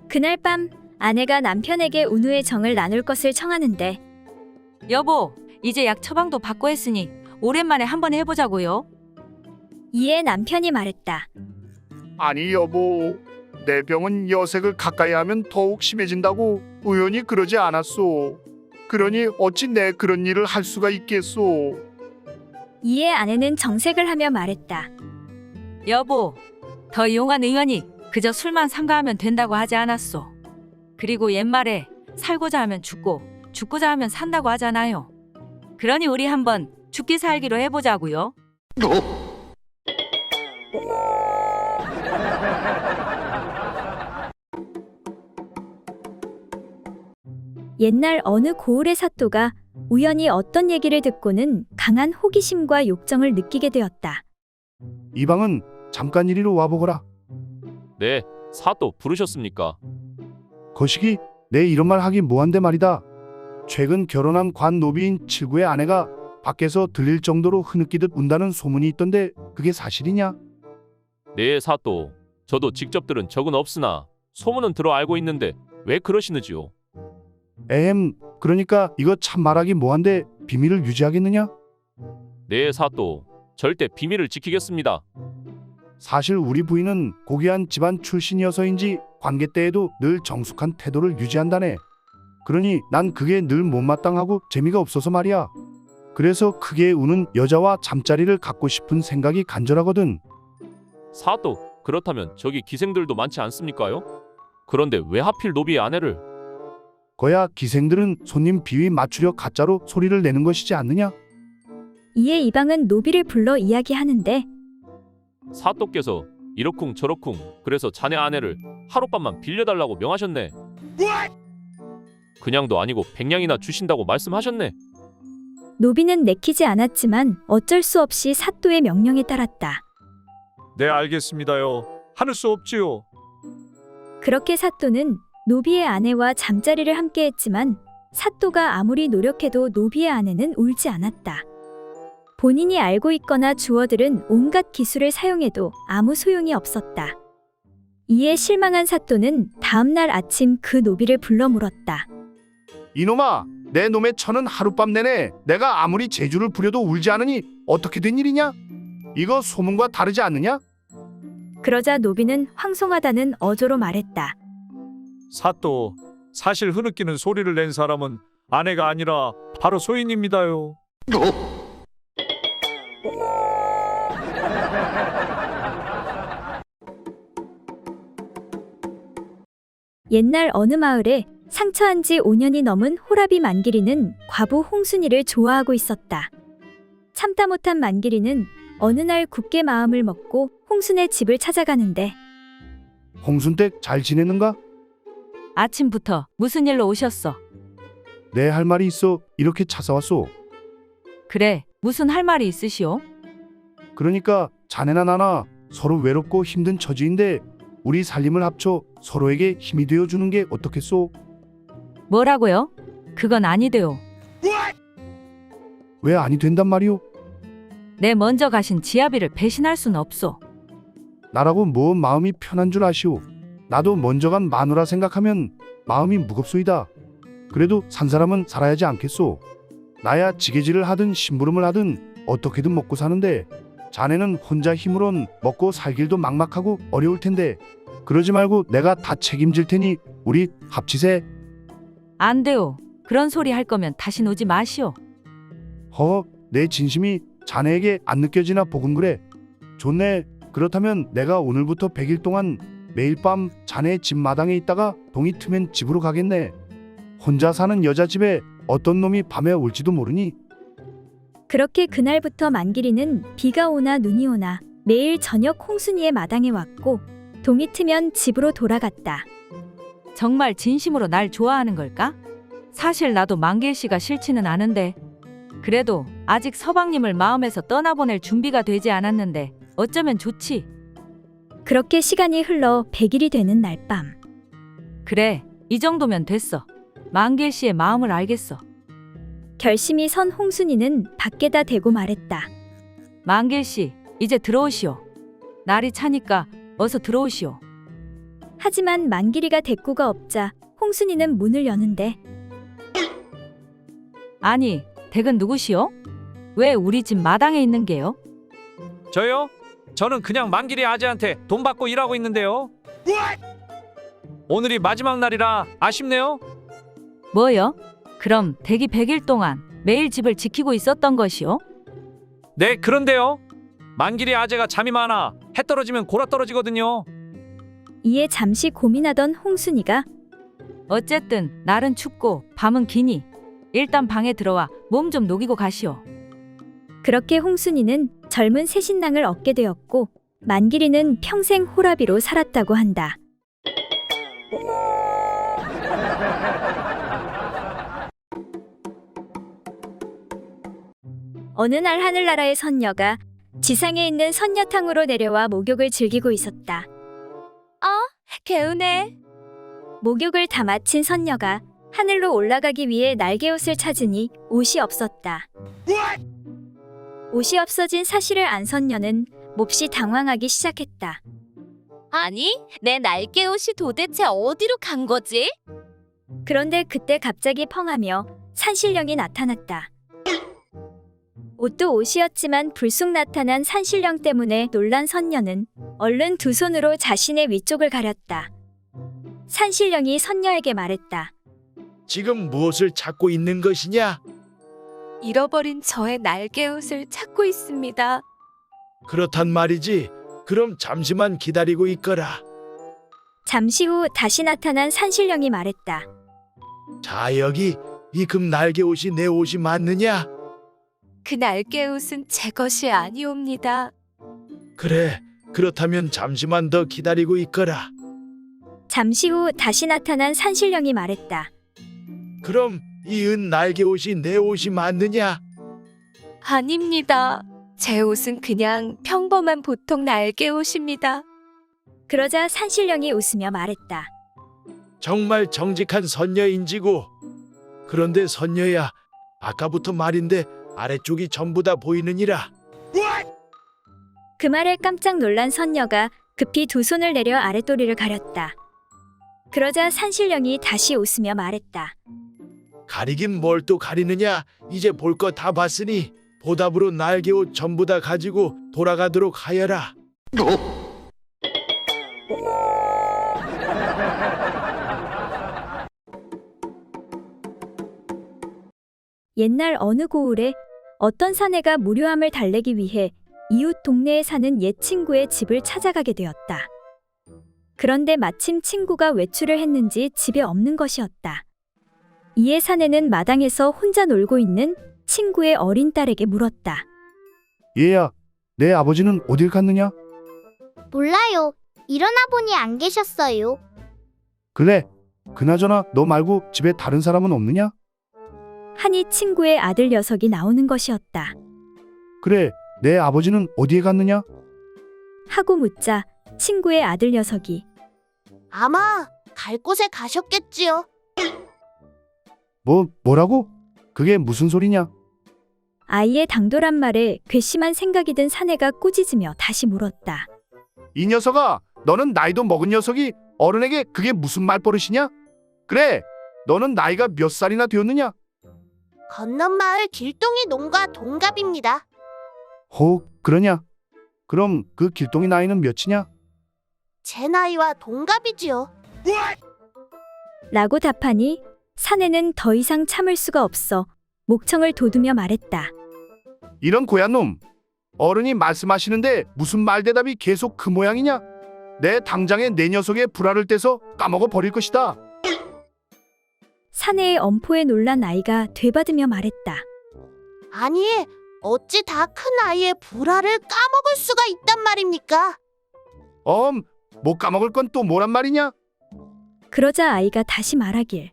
그날 밤 아내가 남편에게 운우의 정을 나눌 것을 청하는데 여보, 이제 약 처방도 받고 했으니 오랜만에 한번 해보자고요. 이에 남편이 말했다. 아니 여보, 내 병은 여색을 가까이 하면 더욱 심해진다고 의원이 그러지 않았소. 그러니 어찌 내 그런 일을 할 수가 있겠소. 이에 아내는 정색을 하며 말했다. 여보, 더 용한 의원이 그저 술만 삼가하면 된다고 하지 않았소. 그리고 옛말에 살고자 하면 죽고 죽고자 하면 산다고 하잖아요. 그러니 우리 한번 죽기 살기로 해보자고요. 옛날 어느 고을의 사또가 우연히 어떤 얘기를 듣고는 강한 호기심과 욕정을 느끼게 되었다. 이 방은 잠깐 이리로 와보거라. 네, 사또 부르셨습니까? 거시기, 내 이런 말 하기 뭐한데 말이다. 최근 결혼한 관 노비인 칠구의 아내가 밖에서 들릴 정도로 흐느끼듯 운다는 소문이 있던데 그게 사실이냐? 네, 사또. 저도 직접 들은 적은 없으나 소문은 들어 알고 있는데 왜 그러시는지요? 그러니까 이거 참 말하기 뭐한데 비밀을 유지하겠느냐? 네, 사또. 절대 비밀을 지키겠습니다. 사실 우리 부인은 고귀한 집안 출신이어서인지 관계 때에도 늘 정숙한 태도를 유지한다네. 그러니 난 그게 늘 못마땅하고 재미가 없어서 말이야. 그래서 크게 우는 여자와 잠자리를 갖고 싶은 생각이 간절하거든. 사또, 그렇다면 저기 기생들도 많지 않습니까요? 그런데 왜 하필 노비의 아내를? 거야 기생들은 손님 비위 맞추려 가짜로 소리를 내는 것이지 않느냐? 이에 이방은 노비를 불러 이야기하는데 사또께서 이러쿵 저러쿵 그래서 자네 아내를 하룻밤만 빌려달라고 명하셨네. 그냥도 아니고 100냥이나 주신다고 말씀하셨네. 노비는 내키지 않았지만 어쩔 수 없이 사또의 명령에 따랐다. 네, 알겠습니다요. 하늘 수 없지요. 그렇게 사또는 노비의 아내와 잠자리를 함께 했지만 사또가 아무리 노력해도 노비의 아내는 울지 않았다. 본인이 알고 있거나 주워들은 온갖 기술을 사용해도 아무 소용이 없었다. 이에 실망한 사또는 다음날 아침 그 노비를 불러 물었다. 이놈아, 내 놈의 처는 하룻밤 내내 내가 아무리 재주를 부려도 울지 않으니 어떻게 된 일이냐? 이거 소문과 다르지 않느냐? 그러자 노비는 황송하다는 어조로 말했다. 사또, 사실 흐느끼는 소리를 낸 사람은 아내가 아니라 바로 소인입니다요. 옛날 어느 마을에 상처한 지 5년이 넘은 호라비 만기리는 과부 홍순이를 좋아하고 있었다. 참다 못한 만기리는 어느 날 굳게 마음을 먹고 홍순의 집을 찾아가는데 홍순댁 잘 지내는가? 아침부터 무슨 일로 오셨어? 내 할 말이 있어 이렇게 찾아왔소. 그래, 무슨 할 말이 있으시오? 그러니까 자네나 나나 서로 외롭고 힘든 처지인데 우리 살림을 합쳐 서로에게 힘이 되어주는 게 어떻겠소? 뭐라고요? 그건 아니대요. 왜 아니 된단 말이오? 내 먼저 가신 지아비를 배신할 순 없소. 나라고 뭐 마음이 편한 줄 아시오. 나도 먼저 간 마누라 생각하면 마음이 무겁소이다. 그래도 산 사람은 살아야지 않겠소. 나야 지게질을 하든 심부름을 하든 어떻게든 먹고 사는데 자네는 혼자 힘으론 먹고 살 길도 막막하고 어려울 텐데 그러지 말고 내가 다 책임질 테니 우리 합치세. 안 돼요. 그런 소리 할 거면 다신 오지 마시오. 내 진심이 자네에게 안 느껴지나 보군 그래. 좋네. 그렇다면 내가 오늘부터 100일 동안 매일 밤 자네 집 마당에 있다가 동이 트면 집으로 가겠네. 혼자 사는 여자 집에 어떤 놈이 밤에 올지도 모르니. 그렇게 그날부터 만기리는 비가 오나 눈이 오나 매일 저녁 홍순이의 마당에 왔고 동이 트면 집으로 돌아갔다. 정말 진심으로 날 좋아하는 걸까? 사실 나도 만길 씨가 싫지는 않은데 그래도 아직 서방님을 마음에서 떠나보낼 준비가 되지 않았는데 어쩌면 좋지. 그렇게 시간이 흘러 100일이 되는 날밤. 그래, 이 정도면 됐어. 만길 씨의 마음을 알겠어. 결심이 선 홍순이는 밖에다 대고 말했다. 만길 씨, 이제 들어오시오. 날이 차니까 어서 들어오시오. 하지만 만기리가 대꾸가 없자 홍순이는 문을 여는데 아니, 댁은 누구시오? 왜 우리 집 마당에 있는 게요? 저요? 저는 그냥 만길이 아재한테 돈 받고 일하고 있는데요. 오늘이 마지막 날이라 아쉽네요. 뭐요? 그럼 댁이 100일 동안 매일 집을 지키고 있었던 것이오? 네, 그런데요. 만길이 아재가 잠이 많아 해 떨어지면 골아 떨어지거든요. 이에 잠시 고민하던 홍순이가 어쨌든 날은 춥고 밤은 기니 일단 방에 들어와 몸 좀 녹이고 가시오. 그렇게 홍순이는 젊은 새신랑을 얻게 되었고 만기리는 평생 호라비로 살았다고 한다. 어느 날 하늘나라의 선녀가 지상에 있는 선녀탕으로 내려와 목욕을 즐기고 있었다. 개운해. 목욕을 다 마친 선녀가 하늘로 올라가기 위해 날개옷을 찾으니 옷이 없었다. 옷이 없어진 사실을 안 선녀는 몹시 당황하기 시작했다. 아니, 내 날개 옷이 도대체 어디로 간 거지? 그런데 그때 갑자기 펑하며 산신령이 나타났다. 옷도 옷이었지만 불쑥 나타난 산신령 때문에 놀란 선녀는 얼른 두 손으로 자신의 위쪽을 가렸다. 산신령이 선녀에게 말했다. 지금 무엇을 찾고 있는 것이냐? 잃어버린 저의 날개 옷을 찾고 있습니다. 그렇단 말이지. 그럼 잠시만 기다리고 있거라. 잠시 후 다시 나타난 산신령이 말했다. 자, 여기 이 금 날개 옷이 내 옷이 맞느냐? 그 날개 옷은 제 것이 아니옵니다. 그래, 그렇다면 잠시만 더 기다리고 있거라. 잠시 후 다시 나타난 산신령이 말했다. 그럼 이 은 날개 옷이 내 옷이 맞느냐? 아닙니다. 제 옷은 그냥 평범한 보통 날개 옷입니다. 그러자 산신령이 웃으며 말했다. 정말 정직한 선녀인지고. 그런데 선녀야, 아까부터 말인데 아래쪽이 전부 다 보이느니라. 그 말에 깜짝 놀란 선녀가 급히 두 손을 내려 아랫도리를 가렸다. 그러자 산신령이 다시 웃으며 말했다. 가리긴 뭘 또 가리느냐? 이제 볼 거 다 봤으니 보답으로 날개 옷 전부 다 가지고 돌아가도록 하여라. 옛날 어느 고을에 어떤 사내가 무료함을 달래기 위해 이웃 동네에 사는 옛 친구의 집을 찾아가게 되었다. 그런데 마침 친구가 외출을 했는지 집에 없는 것이었다. 이에 사내는 마당에서 혼자 놀고 있는 친구의 어린 딸에게 물었다. 얘야, 내 아버지는 어딜 갔느냐? 몰라요. 일어나 보니 안 계셨어요. 그래, 그나저나 너 말고 집에 다른 사람은 없느냐? 하니 친구의 아들 녀석이 나오는 것이었다. 그래, 내 아버지는 어디에 갔느냐? 하고 묻자 친구의 아들 녀석이 아마 갈 곳에 가셨겠지요. 뭐라고? 그게 무슨 소리냐? 아이의 당돌한 말에 괘씸한 생각이 든 사내가 꾸짖으며 다시 물었다. 이 녀석아, 너는 나이도 먹은 녀석이 어른에게 그게 무슨 말버릇이냐? 그래, 너는 나이가 몇 살이나 되었느냐? 건넌 마을 길동이 농가 동갑입니다. 그러냐? 그럼 그 길동이 나이는 몇이냐? 제 나이와 동갑이지요. 라고 답하니 사내는 더 이상 참을 수가 없어 목청을 돋우며 말했다. 이런 고얀 놈, 어른이 말씀하시는데 무슨 말대답이 계속 그 모양이냐? 내 당장에 내 녀석의 불알을 떼서 까먹어 버릴 것이다. 사내의 엄포에 놀란 아이가 되받으며 말했다. 아니, 어찌 다 큰 아이의 불화를 까먹을 수가 있단 말입니까? 못 까먹을 건 또 뭐란 말이냐? 그러자 아이가 다시 말하길.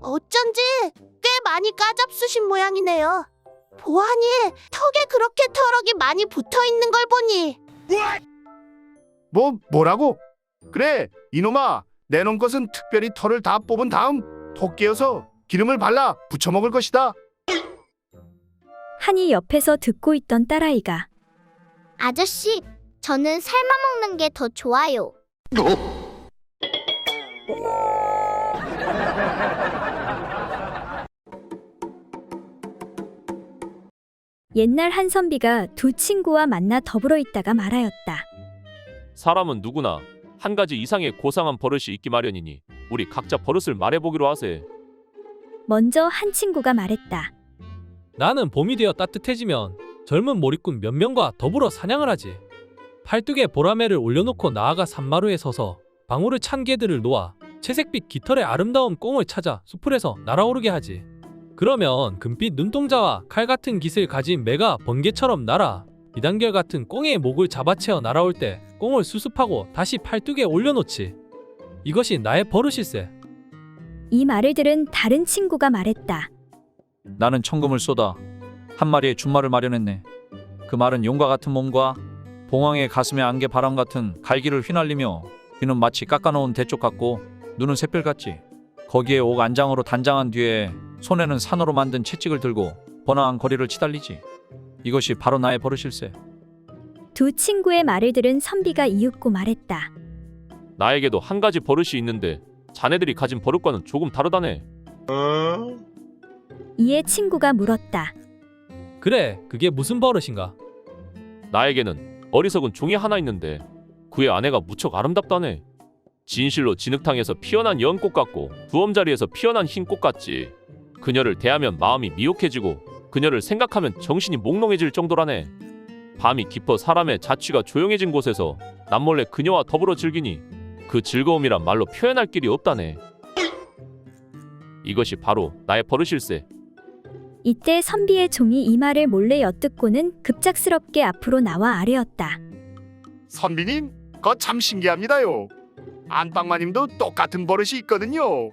어쩐지 꽤 많이 까잡수신 모양이네요. 보아니, 턱에 그렇게 털럭이 많이 붙어 있는 걸 보니. 뭐라고? 그래, 이놈아, 내놓은 것은 특별히 털을 다 뽑은 다음 톡 깨어서 기름을 발라 부쳐 먹을 것이다. 하니 옆에서 듣고 있던 딸아이가 아저씨, 저는 삶아 먹는 게 더 좋아요. 옛날 한선비가 두 친구와 만나 더불어 있다가 말하였다. 사람은 누구나 한 가지 이상의 고상한 버릇이 있기 마련이니 우리 각자 버릇을 말해보기로 하세. 먼저 한 친구가 말했다. 나는 봄이 되어 따뜻해지면 젊은 몰입꾼 몇 명과 더불어 사냥을 하지. 팔뚝에 보라매를 올려놓고 나아가 산마루에 서서 방울을 찬 개들을 놓아 채색빛 깃털의 아름다운 꽁을 찾아 수풀에서 날아오르게 하지. 그러면 금빛 눈동자와 칼 같은 깃을 가진 매가 번개처럼 날아 이단결 같은 꽁의 목을 잡아채어 날아올 때 꽁을 수습하고 다시 팔뚝에 올려놓지. 이것이 나의 버릇일세. 이 말을 들은 다른 친구가 말했다. 나는 천금을 쏟아 한 마리의 준말을 마련했네. 그 말은 용과 같은 몸과 봉황의 가슴에 안개 바람 같은 갈기를 휘날리며 귀는 마치 깎아놓은 대쪽 같고 눈은 샛별 같지. 거기에 옥 안장으로 단장한 뒤에 손에는 산으로 만든 채찍을 들고 번화한 거리를 치달리지. 이것이 바로 나의 버릇일세. 두 친구의 말을 들은 선비가 이윽고 말했다. 나에게도 한 가지 버릇이 있는데 자네들이 가진 버릇과는 조금 다르다네. 이에 친구가 물었다. 그래, 그게 무슨 버릇인가? 나에게는 어리석은 종이 하나 있는데 그의 아내가 무척 아름답다네. 진실로 진흙탕에서 피어난 연꽃 같고 두엄자리에서 피어난 흰꽃 같지. 그녀를 대하면 마음이 미혹해지고 그녀를 생각하면 정신이 몽롱해질 정도라네. 밤이 깊어 사람의 자취가 조용해진 곳에서 남몰래 그녀와 더불어 즐기니 그 즐거움이란 말로 표현할 길이 없다네. 이것이 바로 나의 버릇일세. 이때 선비의 종이 이 말을 몰래 엿듣고는 급작스럽게 앞으로 나와 아뢰었다. 선비님, 그거 참 신기합니다요. 안방마님도 똑같은 버릇이 있거든요.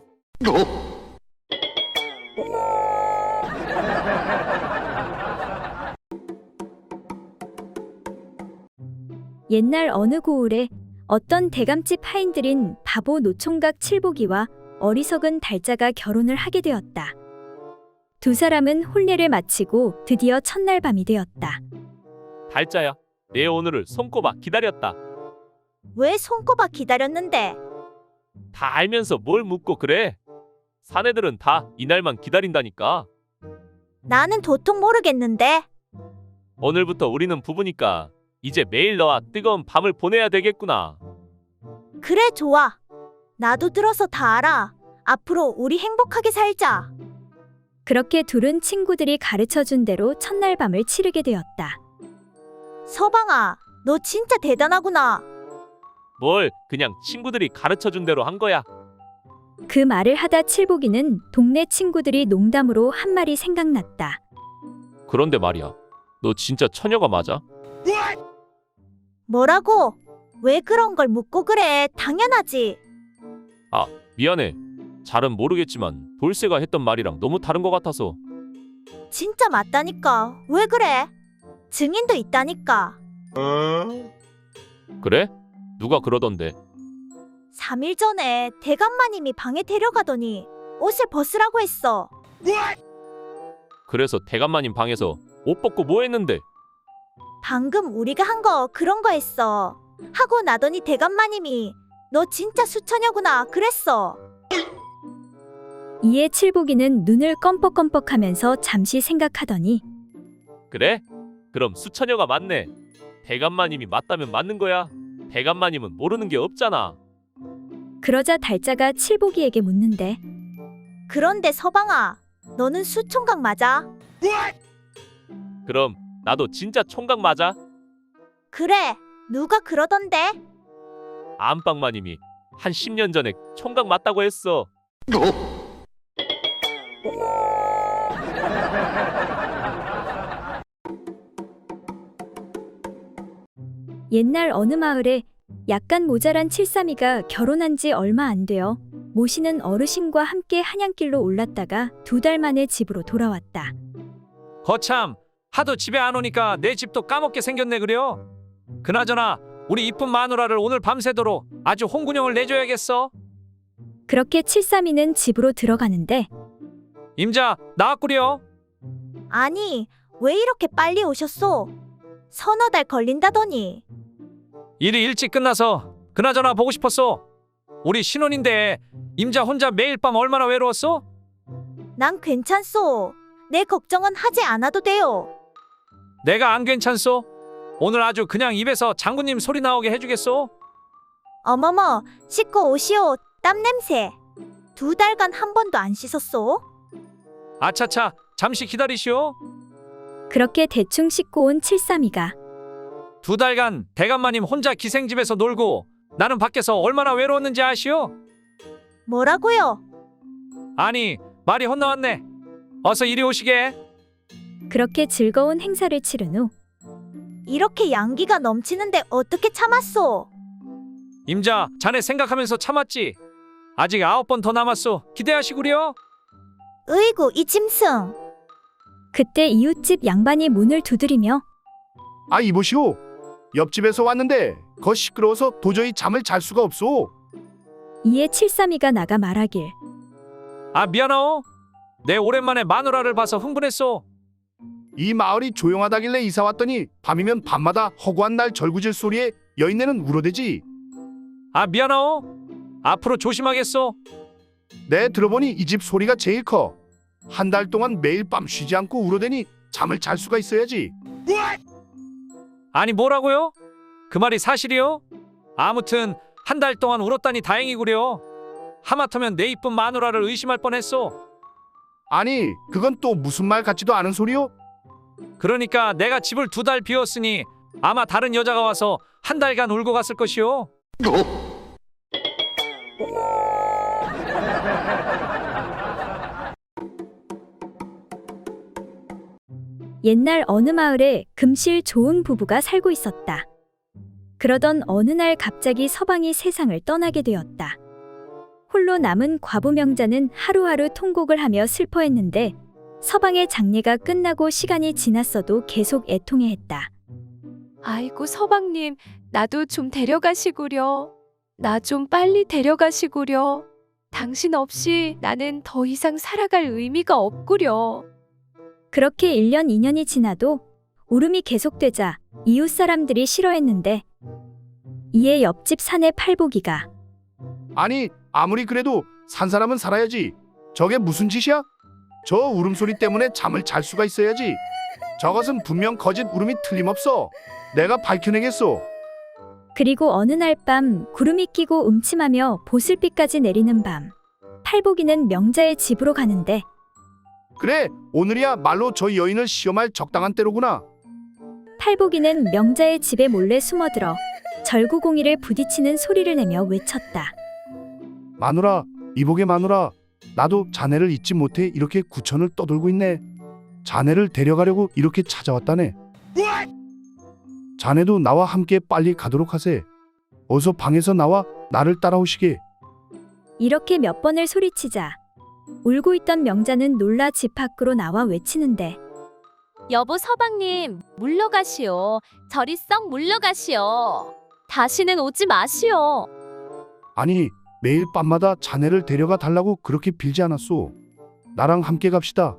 옛날 어느 고을에 어떤 대감집 하인들인 바보 노총각 칠복이와 어리석은 달자가 결혼을 하게 되었다. 두 사람은 혼례를 마치고 드디어 첫날 밤이 되었다. 달자야, 내 오늘을 손꼽아 기다렸다. 왜 손꼽아 기다렸는데? 다 알면서 뭘 묻고 그래? 사내들은 다 이날만 기다린다니까. 나는 도통 모르겠는데. 오늘부터 우리는 부부니까 이제 매일 너와 뜨거운 밤을 보내야 되겠구나. 그래, 좋아. 나도 들어서 다 알아. 앞으로 우리 행복하게 살자. 그렇게 둘은 친구들이 가르쳐준 대로 첫날 밤을 치르게 되었다. 서방아, 너 진짜 대단하구나. 뭘 그냥 친구들이 가르쳐준 대로 한 거야. 그 말을 하다 칠복이는 동네 친구들이 농담으로 한 말이 생각났다. 그런데 말이야, 너 진짜 처녀가 맞아? 뭐라고? 왜 그런 걸 묻고 그래? 당연하지. 아, 미안해. 잘은 모르겠지만 돌쇠가 했던 말이랑 너무 다른 것 같아서. 진짜 맞다니까. 왜 그래? 증인도 있다니까. 그래? 누가 그러던데? 3일 전에 대감마님이 방에 데려가더니 옷을 벗으라고 했어. 그래서 대감마님 방에서 옷 벗고 뭐 했는데? 방금 우리가 한 거 그런 거 했어. 하고 나더니 대감마님이 너 진짜 수처녀구나 그랬어. 이에 칠복이는 눈을 껌뻑껌뻑하면서 잠시 생각하더니 그래? 그럼 수처녀가 맞네. 대감마님이 맞다면 맞는 거야. 대감마님은 모르는 게 없잖아. 그러자 달자가 칠복이에게 묻는데 그런데 서방아, 너는 수총각 맞아? 그럼 나도 진짜 총각 맞아? 그래, 누가 그러던데? 안방마님이 한 10년 전에 총각 맞다고 했어. 옛날 어느 마을에 약간 모자란 칠삼이가 결혼한 지 얼마 안 되어 모시는 어르신과 함께 한양길로 올랐다가 2달 만에 집으로 돌아왔다. 거참, 하도 집에 안 오니까 내 집도 까먹게 생겼네 그려. 그나저나 우리 이쁜 마누라를 오늘 밤새도록 아주 홍군형을 내줘야겠어. 그렇게 칠삼이는 집으로 들어가는데 임자, 나왔구려. 아니, 왜 이렇게 빨리 오셨소? 서너 달 걸린다더니. 일이 일찍 끝나서 그나저나 보고 싶었어. 우리 신혼인데 임자 혼자 매일 밤 얼마나 외로웠어? 난 괜찮소. 내 걱정은 하지 않아도 돼요. 내가 안 괜찮소? 오늘 아주 그냥 입에서 장군님 소리 나오게 해주겠소? 어머머, 씻고 오시오. 땀 냄새. 2달간 한 번도 안 씻었소? 아차차, 잠시 기다리시오. 그렇게 대충 씻고 온 칠삼이가 2달간 대감마님 혼자 기생집에서 놀고 나는 밖에서 얼마나 외로웠는지 아시오? 뭐라고요? 아니, 말이 헛나왔네. 어서 이리 오시게. 그렇게 즐거운 행사를 치른 후 이렇게 양기가 넘치는데 어떻게 참았소? 임자, 자네 생각하면서 참았지. 아직 9번 더 남았소. 기대하시구려. 으이구, 이 짐승. 그때 이웃집 양반이 문을 두드리며 아, 이보시오. 옆집에서 왔는데 거 시끄러워서 도저히 잠을 잘 수가 없소. 이에 칠삼이가 나가 말하길 아, 미안하오. 내 오랜만에 마누라를 봐서 흥분했소. 이 마을이 조용하다길래 이사 왔더니 밤이면 밤마다 허구한 날 절구질 소리에 여인네는 울어대지. 아, 미안하오. 앞으로 조심하겠소. 네, 들어보니 이 집 소리가 제일 커. 한 달 동안 매일 밤 쉬지 않고 울어대니 잠을 잘 수가 있어야지. 아니, 뭐라고요? 그 말이 사실이요? 아무튼 한 달 동안 울었다니 다행이구려. 하마터면 내 이쁜 마누라를 의심할 뻔했소. 아니, 그건 또 무슨 말 같지도 않은 소리요? 그러니까 내가 집을 2달 비웠으니 아마 다른 여자가 와서 한 달간 울고 갔을 것이오. 옛날 어느 마을에 금실 좋은 부부가 살고 있었다. 그러던 어느 날 갑자기 서방이 세상을 떠나게 되었다. 홀로 남은 과부 명자는 하루하루 통곡을 하며 슬퍼했는데 서방의 장례가 끝나고 시간이 지났어도 계속 애통해했다. 아이고 서방님, 나도 좀 데려가시구려. 나 좀 빨리 데려가시구려. 당신 없이 나는 더 이상 살아갈 의미가 없구려. 그렇게 1년 2년이 지나도 울음이 계속되자 이웃 사람들이 싫어했는데 이에 옆집 사내 팔보기가 아니, 아무리 그래도 산 사람은 살아야지. 저게 무슨 짓이야? 저 울음소리 때문에 잠을 잘 수가 있어야지. 저것은 분명 거짓 울음이 틀림없어. 내가 밝혀내겠소. 그리고 어느 날 밤 구름이 끼고 음침하며 보슬비까지 내리는 밤 팔보기는 명자의 집으로 가는데 그래, 오늘이야 말로 저 여인을 시험할 적당한 때로구나. 팔보기는 명자의 집에 몰래 숨어들어 절구공이를 부딪히는 소리를 내며 외쳤다. 마누라, 이복의 마누라, 나도 자네를 잊지 못해 이렇게 구천을 떠돌고 있네. 자네를 데려가려고 이렇게 찾아왔다네. 자네도 나와 함께 빨리 가도록 하세. 어서 방에서 나와 나를 따라오시게. 이렇게 몇 번을 소리치자 울고 있던 명자는 놀라 집 밖으로 나와 외치는데 여보 서방님, 물러가시오. 저리 썩 물러가시오. 다시는 오지 마시오. 아니, 매일 밤마다 자네를 데려가 달라고 그렇게 빌지 않았소. 나랑 함께 갑시다.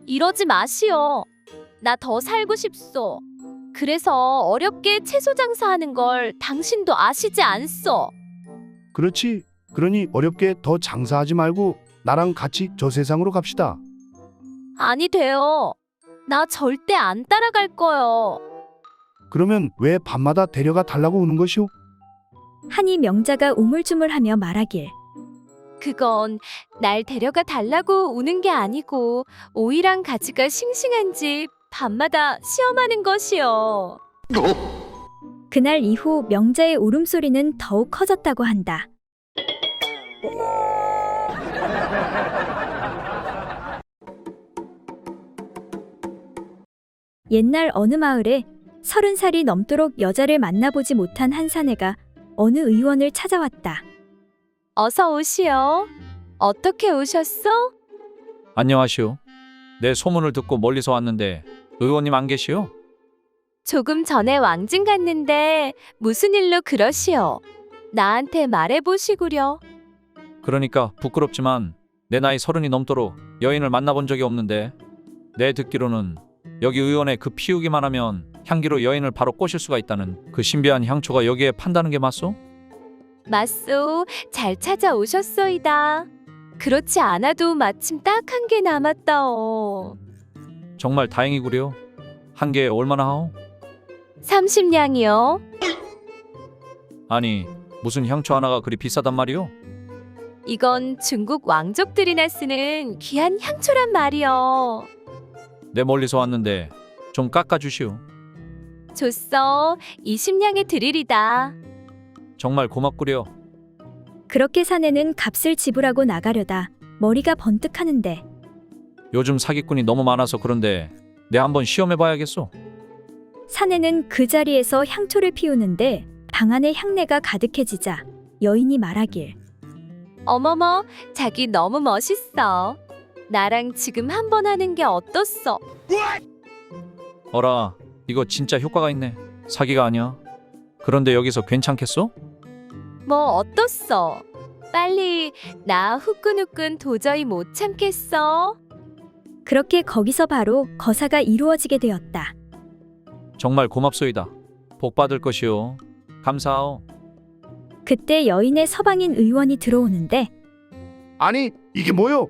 이러지 마시오. 나 더 살고 싶소. 그래서 어렵게 채소 장사하는 걸 당신도 아시지 않소? 그렇지. 그러니 어렵게 더 장사하지 말고 나랑 같이 저 세상으로 갑시다. 아니 돼요. 나 절대 안 따라갈 거요. 그러면 왜 밤마다 데려가 달라고 우는 것이오? 하니 명자가 우물쭈물하며 말하길 그건 날 데려가 달라고 우는 게 아니고 오이랑 가지가 싱싱한지 밤마다 시험하는 것이요. 그날 이후 명자의 울음소리는 더욱 커졌다고 한다. 옛날 어느 마을에 30살이 넘도록 여자를 만나보지 못한 한 사내가 어느 의원을 찾아왔다. 어서 오시오. 어떻게 오셨어? 안녕하시오. 내 소문을 듣고 멀리서 왔는데 의원님 안 계시오? 조금 전에 왕진 갔는데 무슨 일로 그러시오? 나한테 말해보시구려. 그러니까 부끄럽지만 내 나이 30이 넘도록 여인을 만나본 적이 없는데 내 듣기로는 여기 의원에 그 피우기만 하면 향기로 여인을 바로 꼬실 수가 있다는 그 신비한 향초가 여기에 판다는 게 맞소? 맞소. 잘 찾아오셨소이다. 그렇지 않아도 마침 딱 한 개 남았다오. 정말 다행이구려. 한 개에 얼마나 하오? 30냥이요. 아니 무슨 향초 하나가 그리 비싸단 말이오? 이건 중국 왕족들이나 쓰는 귀한 향초란 말이요. 내 멀리서 왔는데 좀 깎아주시오. 좋소. 20냥에 드리리다. 정말 고맙구려. 그렇게 사내는 값을 지불하고 나가려다 머리가 번뜩하는데 요즘 사기꾼이 너무 많아서 그런데 내 한번 시험해봐야겠소. 사내는 그 자리에서 향초를 피우는데 방 안에 향내가 가득해지자 여인이 말하길. 어머머, 자기 너무 멋있어. 나랑 지금 한번 하는 게 어떻소? 어라, 이거 진짜 효과가 있네. 사기가 아니야. 그런데 여기서 괜찮겠소? 뭐 어떻소? 빨리 나 후끈후끈 도저히 못 참겠어. 그렇게 거기서 바로 거사가 이루어지게 되었다. 정말 고맙소이다. 복 받을 것이오. 감사하오. 그때 여인의 서방인 의원이 들어오는데 아니 이게 뭐요?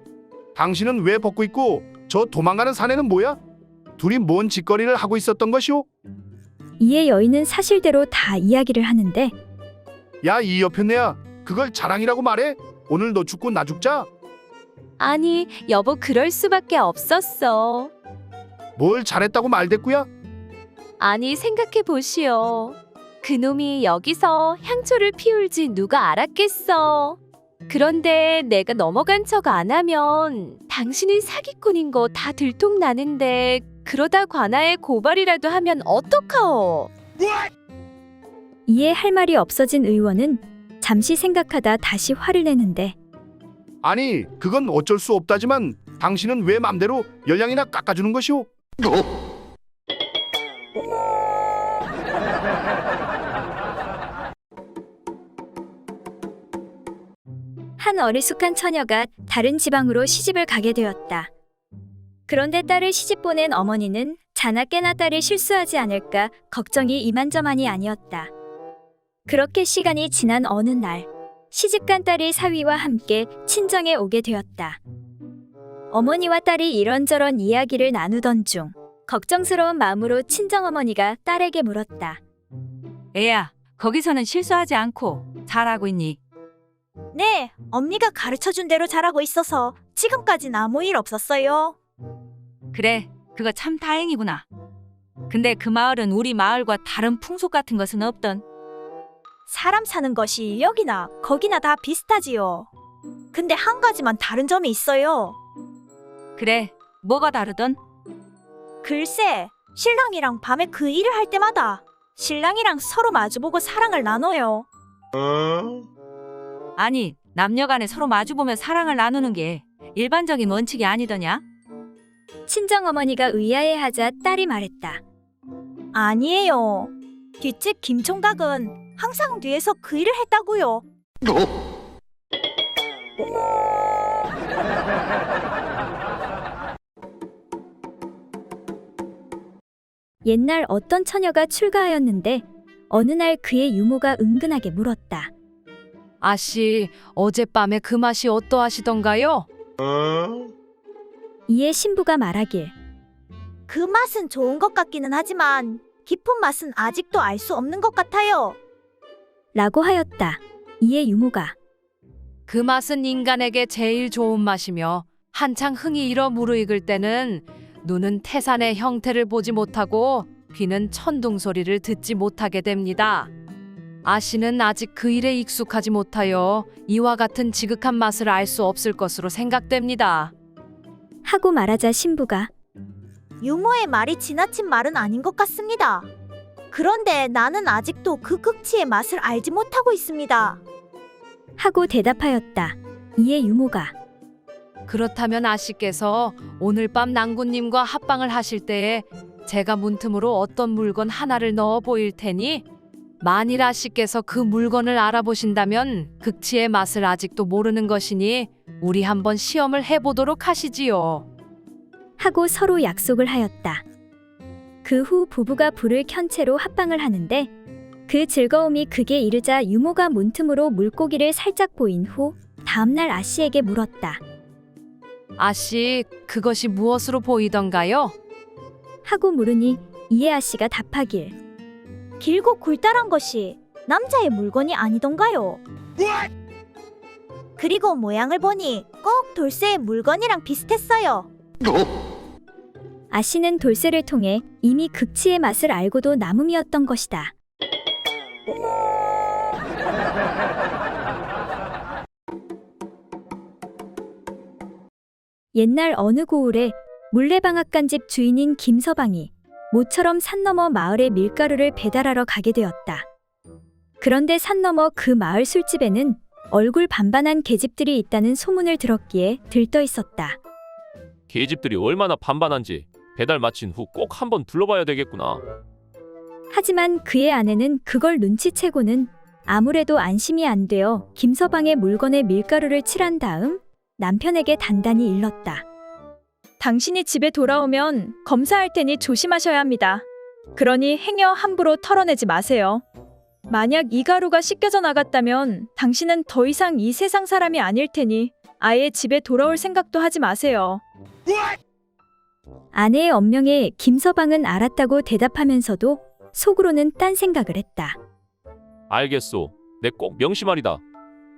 당신은 왜 벗고 있고 저 도망가는 사내는 뭐야? 둘이 뭔 짓거리를 하고 있었던 것이오? 이에 여인은 사실대로 다 이야기를 하는데 야 이 여편네야 그걸 자랑이라고 말해? 오늘 너 죽고 나 죽자? 아니, 여보 그럴 수밖에 없었어. 뭘 잘했다고 말대꾸야? 아니, 생각해 보시오. 그놈이 여기서 향초를 피울지 누가 알았겠어. 그런데 내가 넘어간 척 안 하면 당신이 사기꾼인 거 다 들통나는데 그러다 관아에 고발이라도 하면 어떡하오? 이에 할 말이 없어진 의원은 잠시 생각하다 다시 화를 내는데 아니 그건 어쩔 수 없다지만 당신은 왜 맘대로 열량이나 깎아주는 것이오? 한 어리숙한 처녀가 다른 지방으로 시집을 가게 되었다. 그런데 딸을 시집 보낸 어머니는 자나 깨나 딸이 실수하지 않을까 걱정이 이만저만이 아니었다. 그렇게 시간이 지난 어느 날 시집간 딸이 사위와 함께 친정에 오게 되었다. 어머니와 딸이 이런저런 이야기를 나누던 중 걱정스러운 마음으로 친정어머니가 딸에게 물었다. 애야, 거기서는 실수하지 않고 잘하고 있니? 네, 언니가 가르쳐준 대로 잘하고 있어서 지금까진 아무 일 없었어요. 그래, 그거 참 다행이구나. 근데 그 마을은 우리 마을과 다른 풍속 같은 것은 없던. 사람 사는 것이 여기나 거기나 다 비슷하지요. 근데 한 가지만 다른 점이 있어요. 그래, 뭐가 다르던? 글쎄, 신랑이랑 밤에 그 일을 할 때마다 신랑이랑 서로 마주보고 사랑을 나눠요. 아니, 남녀간에 서로 마주보며 사랑을 나누는 게 일반적인 원칙이 아니더냐? 친정어머니가 의아해하자 딸이 말했다. 아니에요. 뒷집 김총각은 항상 뒤에서 그 일을 했다고요. 옛날 어떤 처녀가 출가하였는데 어느 날 그의 유모가 은근하게 물었다. 아씨, 어젯밤에 그 맛이 어떠하시던가요? 이에 신부가 말하길. 그 맛은 좋은 것 같기는 하지만 깊은 맛은 아직도 알 수 없는 것 같아요. 라고 하였다. 이에 유모가 그 맛은 인간에게 제일 좋은 맛이며 한창 흥이 일어 무르익을 때는 눈은 태산의 형태를 보지 못하고 귀는 천둥 소리를 듣지 못하게 됩니다. 아씨는 아직 그 일에 익숙하지 못하여 이와 같은 지극한 맛을 알 수 없을 것으로 생각됩니다. 하고 말하자 신부가 유모의 말이 지나친 말은 아닌 것 같습니다. 그런데 나는 아직도 그 극치의 맛을 알지 못하고 있습니다. 하고 대답하였다. 이에 유모가 그렇다면 아씨께서 오늘 밤 낭군님과 합방을 하실 때에 제가 문틈으로 어떤 물건 하나를 넣어 보일 테니 만일 아씨께서 그 물건을 알아보신다면 극치의 맛을 아직도 모르는 것이니 우리 한번 시험을 해보도록 하시지요. 하고 서로 약속을 하였다. 그 후 부부가 불을 켠 채로 합방을 하는데 그 즐거움이 극에 이르자 유모가 문틈으로 물고기를 살짝 보인 후 다음날 아씨에게 물었다. 아씨, 그것이 무엇으로 보이던가요? 하고 물으니 이에 아씨가 답하길. 길고 굴다란 것이 남자의 물건이 아니던가요? 그리고 모양을 보니 꼭 돌쇠의 물건이랑 비슷했어요. 아씨는 돌쇠를 통해 이미 극치의 맛을 알고도 남음이었던 것이다. 옛날 어느 고을에 물레방앗간집 주인인 김서방이 모처럼 산 너머 마을에 밀가루를 배달하러 가게 되었다. 그런데 산 너머 그 마을 술집에는 얼굴 반반한 계집들이 있다는 소문을 들었기에 들떠 있었다. 계집들이 얼마나 반반한지 배달 마친 후 꼭 한번 둘러봐야 되겠구나. 하지만 그의 아내는 그걸 눈치채고는 아무래도 안심이 안 되어 김서방의 물건에 밀가루를 칠한 다음 남편에게 단단히 일렀다. 당신이 집에 돌아오면 검사할 테니 조심하셔야 합니다. 그러니 행여 함부로 털어내지 마세요. 만약 이 가루가 씻겨져 나갔다면 당신은 더 이상 이 세상 사람이 아닐 테니 아예 집에 돌아올 생각도 하지 마세요. 아내의 엄명에 김서방은 알았다고 대답하면서도 속으로는 딴 생각을 했다. 알겠소. 내 꼭 명심하리다.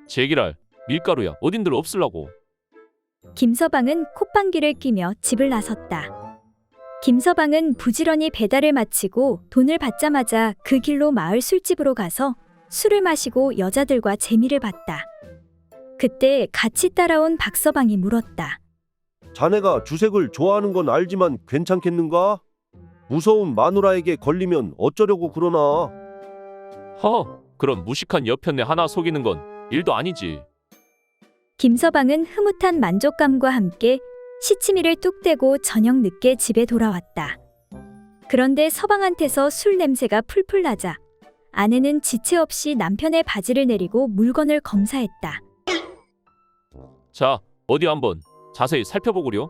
제기랄 밀가루야 어딘들 없을라고. 김서방은 콧방귀를 뀌며 집을 나섰다. 김서방은 부지런히 배달을 마치고 돈을 받자마자 그 길로 마을 술집으로 가서 술을 마시고 여자들과 재미를 봤다. 그때 같이 따라온 박서방이 물었다. 자네가 주색을 좋아하는 건 알지만 괜찮겠는가? 무서운 마누라에게 걸리면 어쩌려고 그러나? 그런 무식한 여편네 하나 속이는 건 일도 아니지. 김서방은 흐뭇한 만족감과 함께 시치미를 뚝 떼고 저녁 늦게 집에 돌아왔다. 그런데 서방한테서 술 냄새가 풀풀 나자 아내는 지체 없이 남편의 바지를 내리고 물건을 검사했다. 자, 어디 한번 자세히 살펴보구려.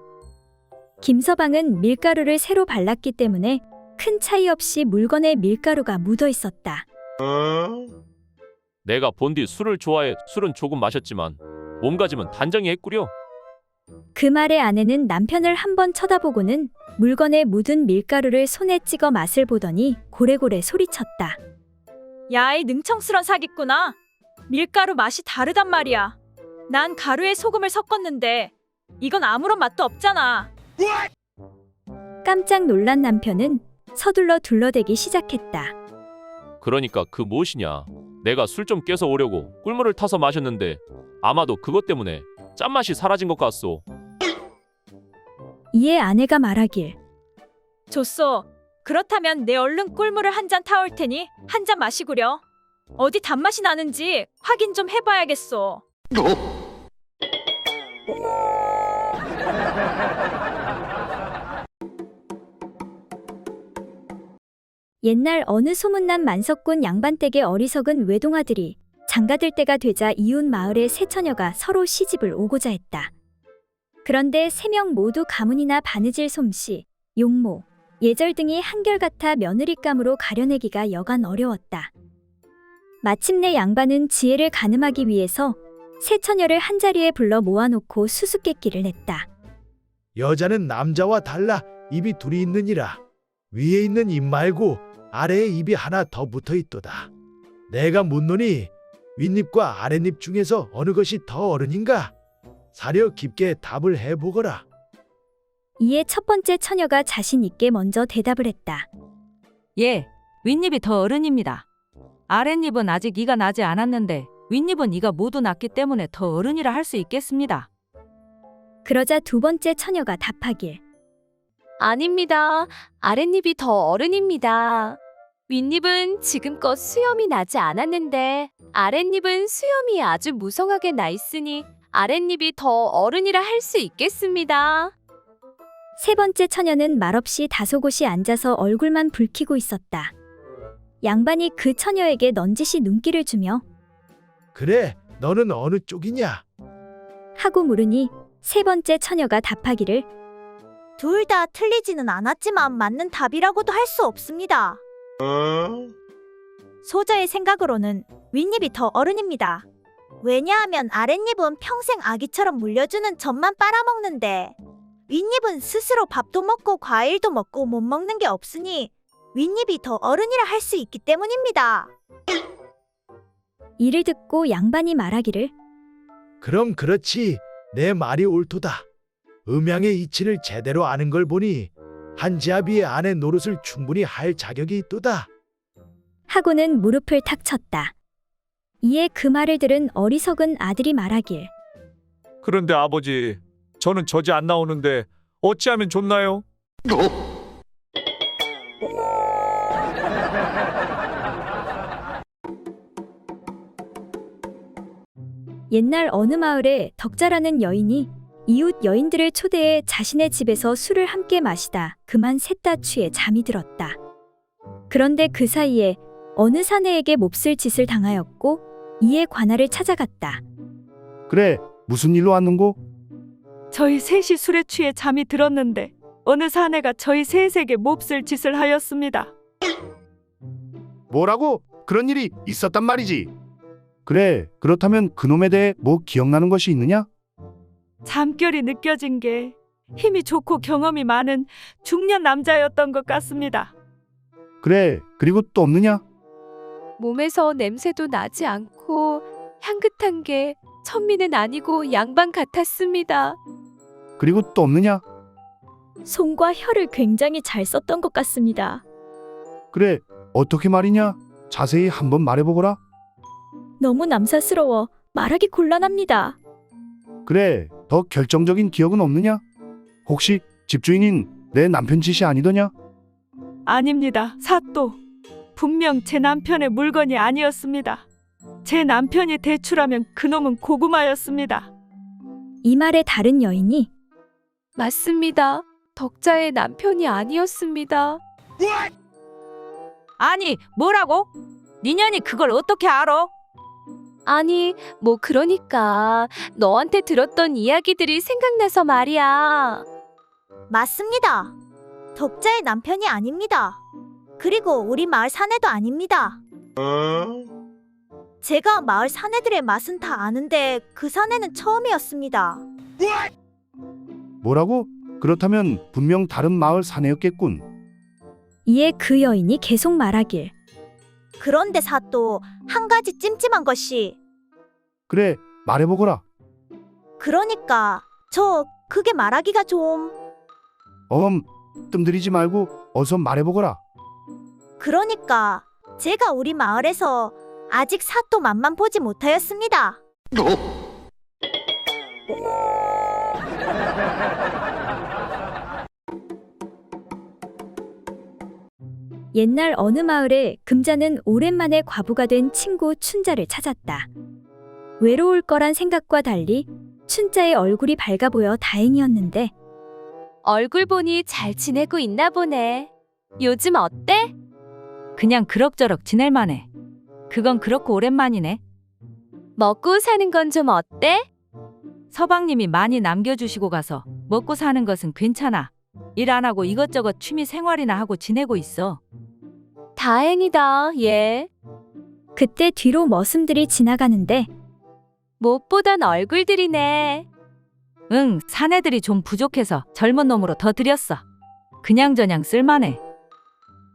김서방은 밀가루를 새로 발랐기 때문에 큰 차이 없이 물건에 밀가루가 묻어 있었다. 내가 본디 술을 좋아해 술은 조금 마셨지만 몸가짐은 단정히 했구려. 그 말에 아내는 남편을 한번 쳐다보고는 물건에 묻은 밀가루를 손에 찍어 맛을 보더니 고래고래 소리쳤다. 야, 이 능청스런 사기꾼아. 밀가루 맛이 다르단 말이야. 난 가루에 소금을 섞었는데 이건 아무런 맛도 없잖아. 깜짝 놀란 남편은 서둘러 둘러대기 시작했다. 그러니까 그 무엇이냐. 내가 술 좀 깨서 오려고 꿀물을 타서 마셨는데 아마도 그것 때문에 짠맛이 사라진 것 같소. 이에 아내가 말하길. 좋소. 그렇다면 내 얼른 꿀물을 한 잔 타올 테니 한 잔 마시구려. 어디 단맛이 나는지 확인 좀 해봐야겠소. 옛날 어느 소문난 만석군 양반댁의 어리석은 외동아들이 장가들 때가 되자 이웃 마을의 세 처녀가 서로 시집을 오고자 했다. 그런데 세 명 모두 가문이나 바느질 솜씨, 용모, 예절 등이 한결같아 며느리감으로 가려내기가 여간 어려웠다. 마침내 양반은 지혜를 가늠하기 위해서 세 처녀를 한자리에 불러 모아놓고 수수께끼를 냈다. 여자는 남자와 달라 입이 둘이 있느니라. 위에 있는 입 말고 아래에 입이 하나 더 붙어 있도다. 내가 묻노니 윗입과 아랫입 중에서 어느 것이 더 어른인가? 사려 깊게 답을 해보거라. 이에 첫 번째 처녀가 자신 있게 먼저 대답을 했다. 예, 윗입이 더 어른입니다. 아랫입은 아직 이가 나지 않았는데 윗입은 이가 모두 났기 때문에 더 어른이라 할 수 있겠습니다. 그러자 두 번째 처녀가 답하길. 아닙니다. 아랫입이 더 어른입니다. 윗입은 지금껏 수염이 나지 않았는데 아랫입은 수염이 아주 무성하게 나 있으니 아랫입이 더 어른이라 할 수 있겠습니다. 세 번째 처녀는 말없이 다소곳이 앉아서 얼굴만 붉히고 있었다. 양반이 그 처녀에게 넌지시 눈길을 주며 그래, 너는 어느 쪽이냐? 하고 물으니 세 번째 처녀가 답하기를 둘 다 틀리지는 않았지만 맞는 답이라고도 할 수 없습니다. 소저의 생각으로는 윗입이 더 어른입니다. 왜냐하면 아랫입은 평생 아기처럼 물려주는 젖만 빨아먹는데 윗입은 스스로 밥도 먹고 과일도 먹고 못 먹는 게 없으니 윗입이 더 어른이라 할 수 있기 때문입니다. 이를 듣고 양반이 말하기를 그럼 그렇지. 내 말이 옳도다. 음양의 이치를 제대로 아는 걸 보니 한지아비의 아내 노릇을 충분히 할 자격이 있도다. 하고는 무릎을 탁 쳤다. 이에 그 말을 들은 어리석은 아들이 말하길 그런데 아버지, 저는 젖이 안 나오는데 어찌하면 좋나요? 옛날 어느 마을에 덕자라는 여인이 이웃 여인들을 초대해 자신의 집에서 술을 함께 마시다 그만 셋 다 취해 잠이 들었다. 그런데 그 사이에 어느 사내에게 몹쓸 짓을 당하였고 이에 관할을 찾아갔다. 그래, 무슨 일로 왔는고? 저희 셋이 술에 취해 잠이 들었는데 어느 사내가 저희 셋에게 몹쓸 짓을 하였습니다. 뭐라고? 그런 일이 있었단 말이지. 그래, 그렇다면 그놈에 대해 뭐 기억나는 것이 있느냐? 잠결이 느껴진 게 힘이 좋고 경험이 많은 중년 남자였던 것 같습니다. 그래, 그리고 또 없느냐? 몸에서 냄새도 나지 않고 향긋한 게 천민은 아니고 양반 같았습니다. 그리고 또 없느냐? 손과 혀를 굉장히 잘 썼던 것 같습니다. 그래, 어떻게 말이냐? 자세히 한번 말해보거라. 너무 남사스러워 말하기 곤란합니다. 그래, 더 결정적인 기억은 없느냐? 혹시 집주인인 내 남편 짓이 아니더냐? 아닙니다. 사또. 분명 제 남편의 물건이 아니었습니다. 제 남편이 대출하면 그놈은 고구마였습니다. 이 말에 다른 여인이 맞습니다. 덕자의 남편이 아니었습니다. 아니, 뭐라고? 니년이 그걸 어떻게 알아? 아니, 뭐 그러니까 너한테 들었던 이야기들이 생각나서 말이야. 맞습니다. 덕자의 남편이 아닙니다. 그리고 우리 마을 사내도 아닙니다. 제가 마을 사내들의 맛은 다 아는데 그 사내는 처음이었습니다. 뭐라고? 그렇다면 분명 다른 마을 사내였겠군. 이에 그 여인이 계속 말하길 그런데 사또 한 가지 찜찜한 것이 그래, 말해보거라. 그러니까 그게 말하기가 좀 뜸들이지 말고 어서 말해보거라. 그러니까 제가 우리 마을에서 아직 사또 맛만 보지 못하였습니다. 옛날 어느 마을에 금자는 오랜만에 과부가 된 친구 춘자를 찾았다. 외로울 거란 생각과 달리 춘자의 얼굴이 밝아 보여 다행이었는데 얼굴 보니 잘 지내고 있나 보네. 요즘 어때? 그냥 그럭저럭 지낼만해. 그건 그렇고 오랜만이네. 먹고 사는 건 좀 어때? 서방님이 많이 남겨주시고 가서 먹고 사는 것은 괜찮아. 일 안 하고 이것저것 취미 생활이나 하고 지내고 있어. 다행이다, 예. 그때 뒤로 머슴들이 지나가는데 못 보던 얼굴들이네. 응, 사내들이 좀 부족해서 젊은 놈으로 더 들였어. 그냥저냥 쓸만해.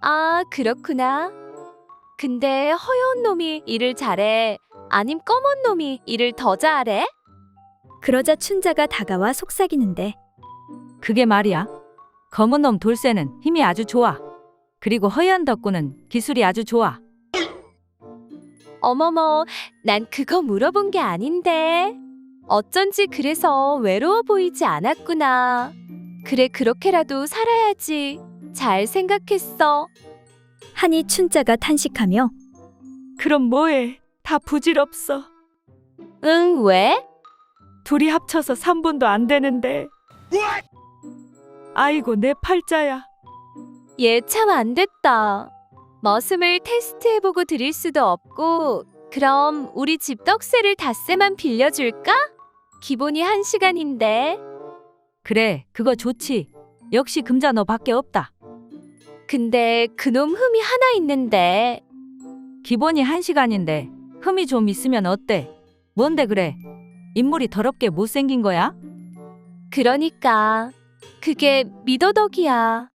아, 그렇구나. 근데 허여운 놈이 일을 잘해? 아님 검은 놈이 일을 더 잘해? 그러자 춘자가 다가와 속삭이는데 그게 말이야. 검은 놈 돌쇠는 힘이 아주 좋아. 그리고 허연 덕구는 기술이 아주 좋아. 어머머, 난 그거 물어본 게 아닌데. 어쩐지 그래서 외로워 보이지 않았구나. 그래, 그렇게라도 살아야지. 잘 생각했어. 하니 춘자가 탄식하며 그럼 뭐해? 다 부질없어. 응, 왜? 둘이 합쳐서 3분도 안 되는데. 아이고 내 팔자야. 얘 참 안 됐다. 머슴을 테스트해보고 드릴 수도 없고 그럼 우리 집 떡새를 닷새만 빌려줄까? 기본이 1시간인데. 그래, 그거 좋지. 역시 금자 너밖에 없다. 근데 그놈 흠이 하나 있는데. 기본이 1시간인데 흠이 좀 있으면 어때? 뭔데 그래? 인물이 더럽게 못생긴 거야? 그러니까 그게 미더덕이야.